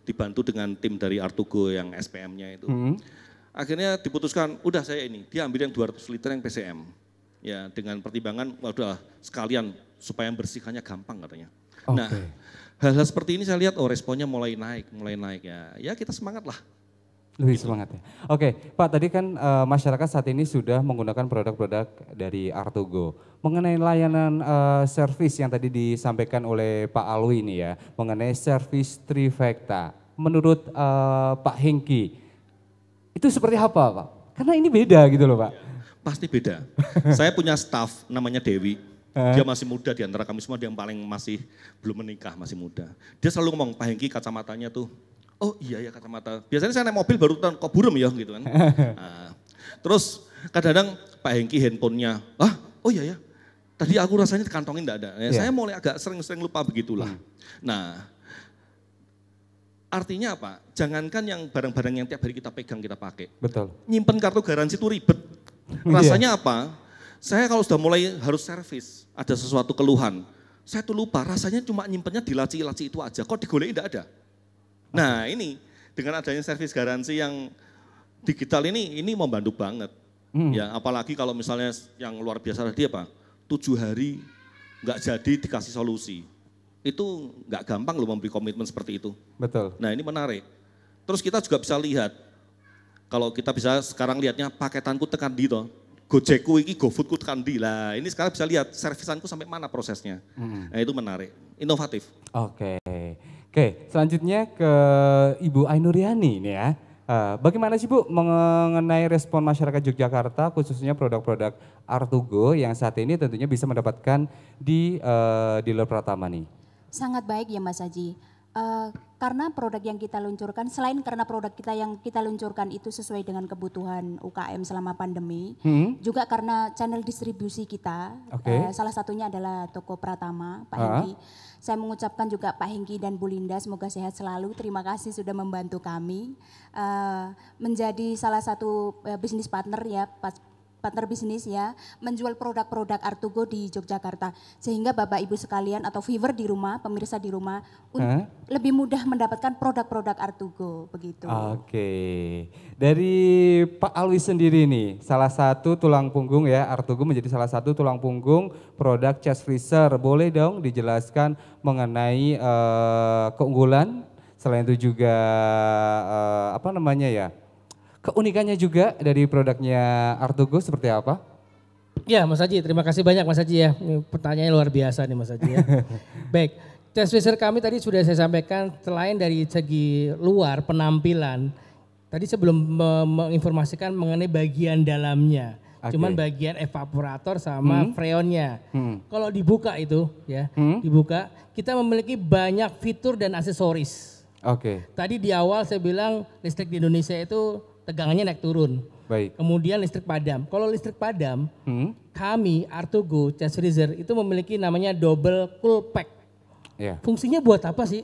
Dibantu dengan tim dari Artugo yang SPM-nya itu. Akhirnya diputuskan, udah saya ini, dia ambil yang 200 liter yang PCM. Ya dengan pertimbangan, udah sekalian supaya bersihkannya gampang katanya. Nah, hal-hal seperti ini saya lihat, oh responnya mulai naik ya. Ya kita semangat lah. Lebih semangat ya. Oke, Pak tadi kan masyarakat saat ini sudah menggunakan produk-produk dari Artugo. Mengenai layanan servis yang tadi disampaikan oleh Pak Alwi ini ya, mengenai servis trifecta. Menurut Pak Hengki, itu seperti apa Pak? Karena ini beda gitu loh Pak. Pasti beda. Saya punya staff namanya Dewi. Dia masih muda di antara kami semua, dia yang paling masih belum menikah, masih muda. Dia selalu ngomong, Pak Hengki kacamatanya tuh, oh iya ya kacamata. Biasanya saya naik mobil baru kok burem ya gitu kan. Nah, terus kadang-kadang Pak Hengki handphonenya, oh iya ya. Tadi aku rasanya kantongin enggak ada. Saya mulai agak sering-sering lupa begitulah. Nah, artinya apa? Jangankan yang barang-barang yang tiap hari kita pegang, kita pakai. Betul. Nyimpen kartu garansi itu ribet. Rasanya apa? Saya kalau sudah mulai harus servis, ada sesuatu keluhan. Saya tuh lupa, rasanya cuma nyimpennya di laci-laci itu aja. Kok digoleki enggak ada? Nah ini dengan adanya servis garansi yang digital ini membantu banget. Ya apalagi kalau misalnya yang luar biasa tadi apa? 7 hari nggak jadi dikasih solusi. Itu nggak gampang loh memberi komitmen seperti itu. Betul. Nah ini menarik. Terus kita juga bisa lihat, kalau kita bisa sekarang lihatnya paketanku tekan di toh. Gojekku ini, GoFoodku tekan di lah. Ini sekarang bisa lihat servisanku sampai mana prosesnya. Nah itu menarik, inovatif. Oke, selanjutnya ke Ibu Ainuriani nih ya. Bagaimana sih Bu mengenai respon masyarakat Yogyakarta khususnya produk-produk Artugo yang saat ini tentunya bisa mendapatkan di dealer Pratama nih? Sangat baik ya Mas Haji. Karena produk yang kita luncurkan, selain karena produk kita yang kita luncurkan itu sesuai dengan kebutuhan UKM selama pandemi, juga karena channel distribusi kita, salah satunya adalah toko Pratama, Pak Hengki. Saya mengucapkan juga Pak Hengki dan Bu Linda semoga sehat selalu, terima kasih sudah membantu kami menjadi salah satu bisnis partner ya, partner bisnis ya, menjual produk-produk Artugo di Yogyakarta. Sehingga Bapak Ibu sekalian atau viewer di rumah, pemirsa di rumah, lebih mudah mendapatkan produk-produk Artugo, begitu. Oke, dari Pak Alwi sendiri nih, salah satu tulang punggung ya, Artugo menjadi salah satu tulang punggung produk chest freezer. Boleh dong dijelaskan mengenai keunggulan, selain itu juga apa namanya ya, keunikannya juga dari produknya Artugo seperti apa? Ya Mas Haji, terima kasih banyak Mas Haji ya. Ini pertanyaannya luar biasa nih Mas Haji ya. Baik, chest freezer kami tadi sudah saya sampaikan selain dari segi luar penampilan. Tadi sebelum menginformasikan mengenai bagian dalamnya. Cuman bagian evaporator sama freonnya. Kalau dibuka itu ya, dibuka kita memiliki banyak fitur dan aksesoris. Tadi di awal saya bilang listrik di Indonesia itu tegangannya naik turun. Baik. Kemudian listrik padam. Kalau listrik padam, kami Artugo chest freezer itu memiliki namanya double cool pack. Fungsinya buat apa sih?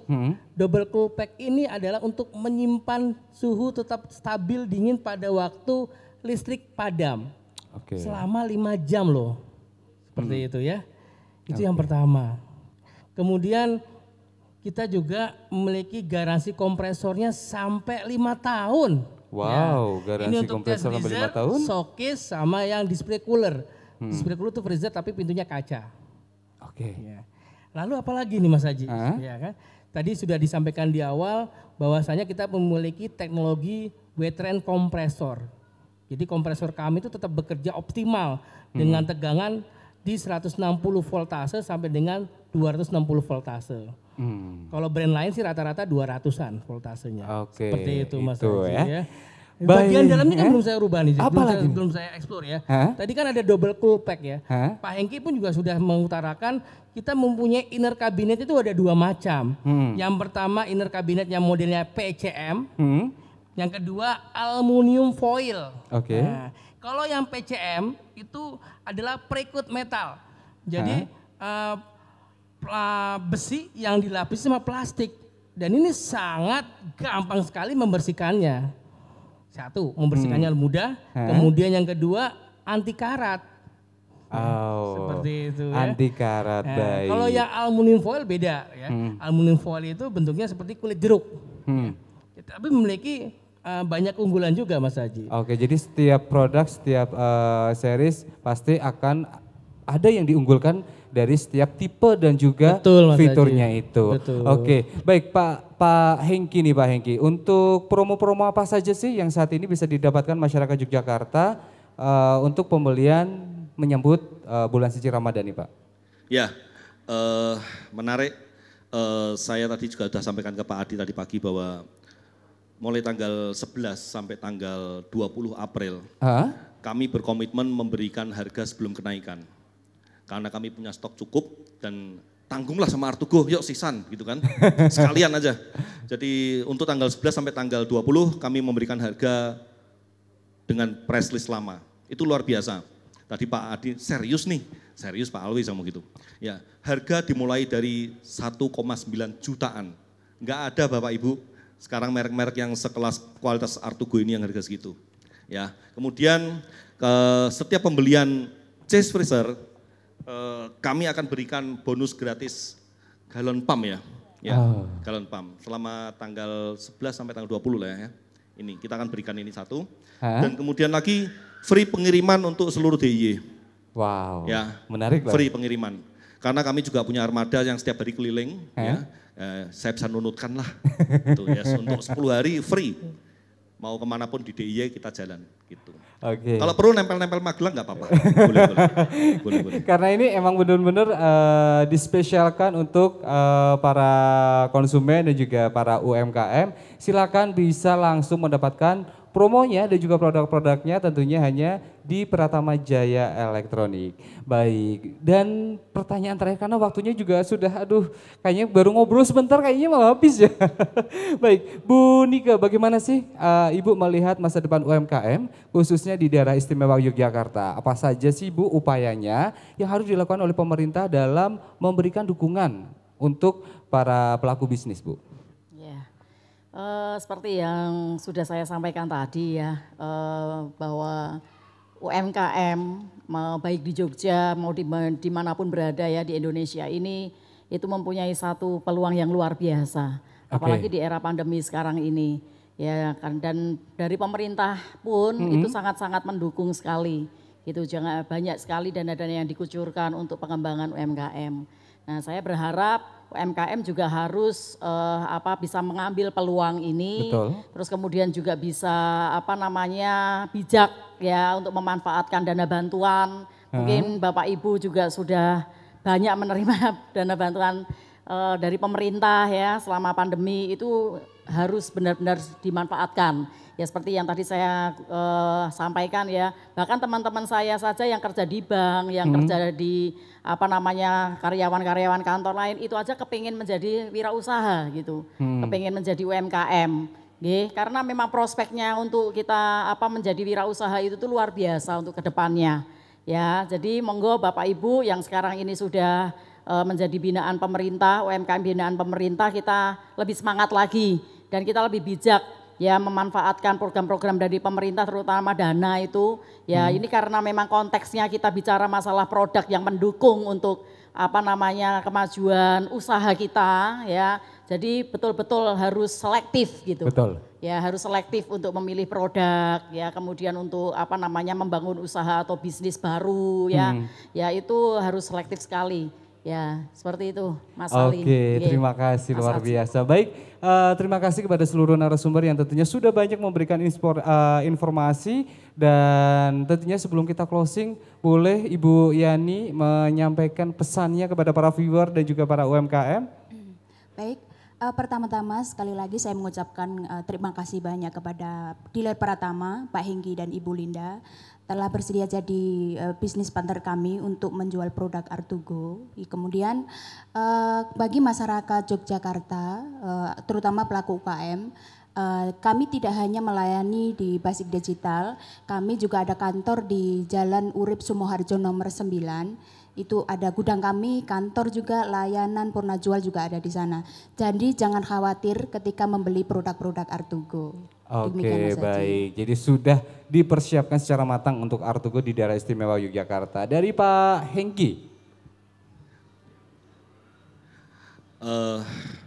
Double cool pack ini adalah untuk menyimpan suhu tetap stabil dingin pada waktu listrik padam. Selama 5 jam loh. Seperti itu ya. Itu yang pertama. Kemudian kita juga memiliki garansi kompresornya sampai 5 tahun. Wow, ya. garansi kompresor sampai 5 tahun. Showcase sama yang display cooler. Display cooler itu freezer tapi pintunya kaca. Ya. Lalu apalagi nih Mas Haji? Ya kan? Tadi sudah disampaikan di awal bahwasanya kita memiliki teknologi wet trend kompresor. Jadi kompresor kami itu tetap bekerja optimal dengan tegangan di 160 voltase sampai dengan 260 voltase. Kalau brand lain sih rata-rata 200-an voltasenya. Seperti itu Mas Haji ya. Bagian Baik, dalamnya kan belum saya rubah nih, Apa lagi? belum saya explore ya. Hah? Tadi kan ada double cool pack ya. Hah? Pak Hengki pun juga sudah mengutarakan kita mempunyai inner cabinet itu ada 2 macam. Yang pertama inner cabinet yang modelnya PCM, yang kedua aluminium foil. Oke. Nah, kalau yang PCM itu adalah precute metal. Jadi besi yang dilapisi sama plastik. Dan ini sangat gampang sekali membersihkannya. Satu, membersihkannya mudah. Kemudian yang kedua, anti karat. Oh, Seperti itu ya. anti karat, Nah, baik. kalau yang aluminium foil beda ya. Aluminium foil itu bentuknya seperti kulit jeruk. Tapi memiliki banyak keunggulan juga Mas Haji. Oke, jadi setiap produk, setiap series pasti akan ada yang diunggulkan dari setiap tipe dan juga Betul, Mas fiturnya Haji. itu. Betul. Oke, baik Pak Hengki nih Pak Hengki. Untuk promo-promo apa saja sih yang saat ini bisa didapatkan masyarakat Yogyakarta untuk pembelian menyambut bulan suci Ramadan nih Pak? Ya, menarik. Saya tadi juga sudah sampaikan ke Pak Adi tadi pagi bahwa mulai tanggal 11 sampai tanggal 20 April, kami berkomitmen memberikan harga sebelum kenaikan. Karena kami punya stok cukup dan tanggunglah sama Artugo, yuk sisan gitu kan, sekalian aja. Jadi untuk tanggal 11 sampai tanggal 20 kami memberikan harga dengan price list lama, itu luar biasa. Tadi Pak Adi serius nih, serius Pak Alwi sama gitu. Ya, harga dimulai dari 1,9 jutaan, nggak ada Bapak Ibu sekarang merek-merek yang sekelas kualitas Artugo ini yang harga segitu. Ya, kemudian setiap pembelian chest freezer kami akan berikan bonus gratis galon pump ya. Galon pump selama tanggal 11 sampai tanggal 20 lah ya. Ini kita akan berikan ini satu. Dan kemudian lagi free pengiriman untuk seluruh DIY. Wow. Ya, menarik Pak. Free pengiriman. Karena kami juga punya armada yang setiap hari keliling ya. Saya bisa nunutkan lah. Gitu ya, untuk 10 hari free. Mau kemanapun di DIY kita jalan gitu. Oke. Kalau perlu nempel-nempel Magelang nggak apa-apa. Boleh. Karena ini emang benar-benar dispesialkan untuk para konsumen dan juga para UMKM. Silakan bisa langsung mendapatkan promonya dan juga produk-produknya tentunya hanya di Pratama Jaya Elektronik. Baik, dan pertanyaan terakhir karena waktunya juga sudah, kayaknya baru ngobrol sebentar kayaknya malah habis ya. Baik, Bu Nika, bagaimana sih Ibu melihat masa depan UMKM khususnya di daerah istimewa Yogyakarta? Apa saja sih Bu upayanya yang harus dilakukan oleh pemerintah dalam memberikan dukungan untuk para pelaku bisnis Bu? Seperti yang sudah saya sampaikan tadi ya, bahwa UMKM baik di Jogja mau dimanapun berada ya di Indonesia ini itu mempunyai satu peluang yang luar biasa. Apalagi di era pandemi sekarang ini ya kan, dan dari pemerintah pun itu sangat-sangat mendukung sekali. Gitu, jangan banyak sekali dana-dana yang dikucurkan untuk pengembangan UMKM. Nah, saya berharap UMKM juga harus bisa mengambil peluang ini. Betul. Terus kemudian juga bisa bijak ya untuk memanfaatkan dana bantuan. Mungkin Bapak Ibu juga sudah banyak menerima dana bantuan dari pemerintah ya selama pandemi, itu harus benar-benar dimanfaatkan. Ya seperti yang tadi saya sampaikan ya, bahkan teman-teman saya saja yang kerja di bank, yang kerja di karyawan-karyawan kantor lain, itu aja kepingin menjadi wirausaha gitu, kepingin menjadi UMKM. Karena memang prospeknya untuk kita menjadi wirausaha itu tuh luar biasa untuk kedepannya. Ya, jadi monggo Bapak Ibu yang sekarang ini sudah menjadi binaan pemerintah, UMKM binaan pemerintah, kita lebih semangat lagi dan kita lebih bijak ya memanfaatkan program-program dari pemerintah terutama dana itu ya. Ini karena memang konteksnya kita bicara masalah produk yang mendukung untuk kemajuan usaha kita ya. Jadi betul-betul harus selektif gitu. Betul. Ya harus selektif untuk memilih produk ya, kemudian untuk membangun usaha atau bisnis baru ya. Ya itu harus selektif sekali. Ya, seperti itu Mas Ali. Oke, terima kasih luar biasa. Baik, terima kasih kepada seluruh narasumber yang tentunya sudah banyak memberikan informasi, dan tentunya sebelum kita closing, boleh Ibu Yani menyampaikan pesannya kepada para viewer dan juga para UMKM? Baik, Pertama-tama sekali lagi saya mengucapkan terima kasih banyak kepada dealer Pratama, Pak Hengki dan Ibu Linda telah bersedia jadi bisnis partner kami untuk menjual produk Artugo. Kemudian bagi masyarakat Yogyakarta, terutama pelaku UKM, kami tidak hanya melayani di Basic Digital, kami juga ada kantor di Jalan Urip Sumoharjo nomor 9. Itu ada gudang kami, kantor juga, layanan purna jual juga ada di sana. Jadi jangan khawatir ketika membeli produk-produk Artugo. Oke, baik. Jadi sudah dipersiapkan secara matang untuk Artugo di daerah istimewa Yogyakarta. Dari Pak Hengki.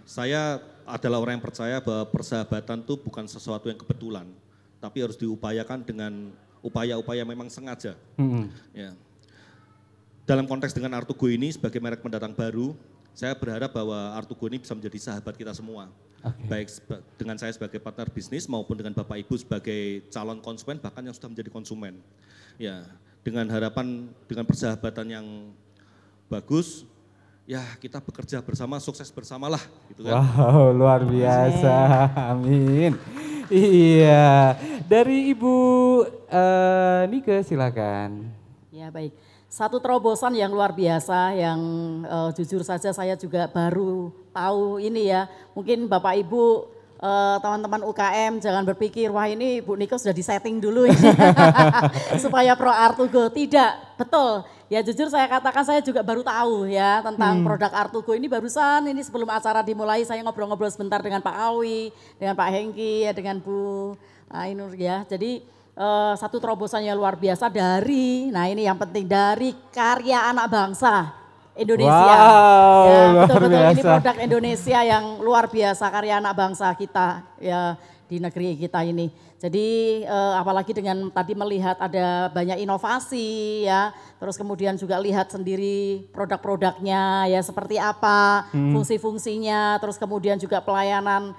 Saya adalah orang yang percaya bahwa persahabatan itu bukan sesuatu yang kebetulan, tapi harus diupayakan dengan upaya-upaya memang sengaja. Ya. Dalam konteks dengan Artugo ini sebagai merek pendatang baru, saya berharap bahwa Artugo ini bisa menjadi sahabat kita semua. Baik dengan saya sebagai partner bisnis maupun dengan Bapak Ibu sebagai calon konsumen, bahkan yang sudah menjadi konsumen. Ya, dengan harapan, dengan persahabatan yang bagus, ya kita bekerja bersama, sukses bersamalah. Gitu kan. Wow, luar biasa, amin. Iya, dari Ibu Nike silakan. Ya baik. Satu terobosan yang luar biasa yang jujur saja saya juga baru tahu ini ya. Mungkin Bapak Ibu teman-teman UKM jangan berpikir wah ini Bu Nike sudah disetting dulu ya. Supaya pro Artugo. Tidak, betul. Ya jujur saya katakan saya juga baru tahu ya tentang produk Artugo ini barusan ini sebelum acara dimulai saya ngobrol-ngobrol sebentar dengan Pak Alwi, dengan Pak Hengki, ya, dengan Bu Ainur ya. Jadi satu terobosan yang luar biasa dari, nah ini yang penting dari karya anak bangsa Indonesia. Wow, ya, luar betul-betul biasa. ini produk Indonesia yang luar biasa karya anak bangsa kita ya di negeri kita ini. Jadi apalagi dengan tadi melihat ada banyak inovasi ya, terus kemudian juga lihat sendiri produk-produknya ya seperti apa, fungsi-fungsinya, terus kemudian juga pelayanan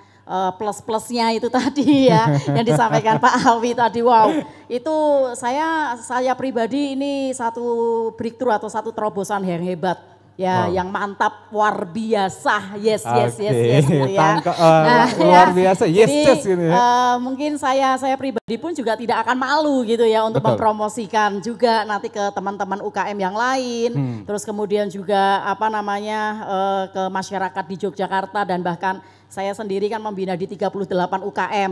plus-plusnya itu tadi ya yang disampaikan Pak Alwi tadi. Wow, itu saya pribadi ini satu breakthrough atau satu terobosan yang hebat ya, yang mantap, luar biasa. Yes gitu ya. Luar biasa, yes jadi, gitu ya. mungkin saya pribadi pun juga tidak akan malu gitu ya untuk mempromosikan juga nanti ke teman-teman UKM yang lain, terus kemudian juga apa namanya ke masyarakat di Yogyakarta dan bahkan saya sendiri kan membina di 38 UKM,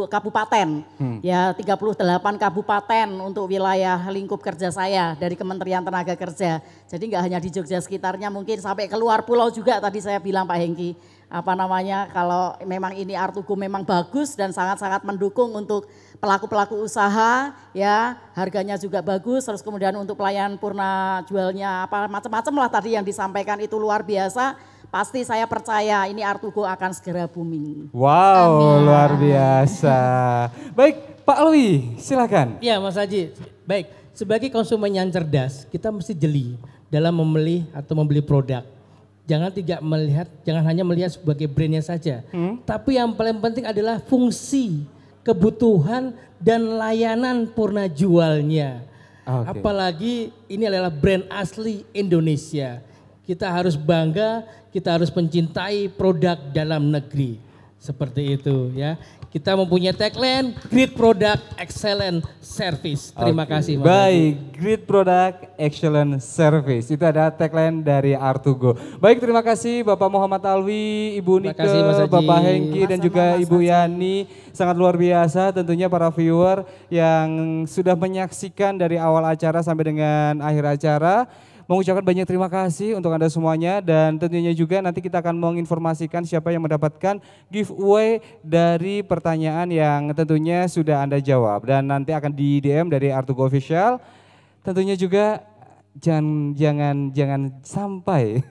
kabupaten, ya 38 kabupaten untuk wilayah lingkup kerja saya dari Kementerian Tenaga Kerja. Jadi nggak hanya di Jogja sekitarnya, mungkin sampai keluar pulau juga tadi saya bilang Pak Hengki. Apa namanya, kalau memang ini Artugo memang bagus dan sangat-sangat mendukung untuk pelaku-pelaku usaha, ya harganya juga bagus, terus kemudian untuk pelayanan purna jualnya apa macam-macam lah tadi yang disampaikan itu luar biasa. Pasti saya percaya ini Artugo akan segera booming. Wow, luar biasa. Baik, Pak Alwi, silakan. Ya, Mas Haji. Baik, sebagai konsumen yang cerdas, kita mesti jeli dalam membeli atau membeli produk. Jangan hanya melihat sebagai brandnya saja. Tapi yang paling penting adalah fungsi, kebutuhan, dan layanan purna jualnya. Apalagi ini adalah brand asli Indonesia. Kita harus bangga, kita harus mencintai produk dalam negeri. Seperti itu ya. Kita mempunyai tagline, Great Product, Excellent Service. Terima kasih. Baik, Great Product, Excellent Service. Itu ada tagline dari Artugo. Baik, terima kasih Bapak Muhammad Alwi, Ibu Nike, Bapak Hengki, dan juga Ibu Yani. Sangat luar biasa tentunya para viewer yang sudah menyaksikan dari awal acara sampai dengan akhir acara. Mengucapkan banyak terima kasih untuk Anda semuanya dan tentunya juga nanti kita akan menginformasikan siapa yang mendapatkan giveaway dari pertanyaan yang tentunya sudah Anda jawab dan nanti akan di DM dari Artugo Official. Tentunya juga jangan sampai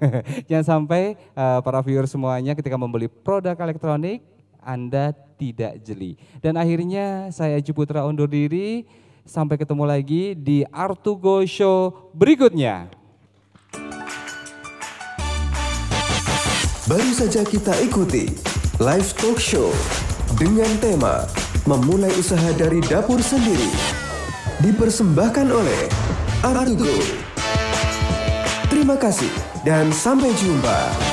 para viewer semuanya ketika membeli produk elektronik Anda tidak jeli. Dan akhirnya saya Haji Putra undur diri, sampai ketemu lagi di Artugo Show berikutnya. Baru saja kita ikuti live talk show dengan tema Memulai Usaha dari Dapur Sendiri. Dipersembahkan oleh Artugo. Terima kasih dan sampai jumpa.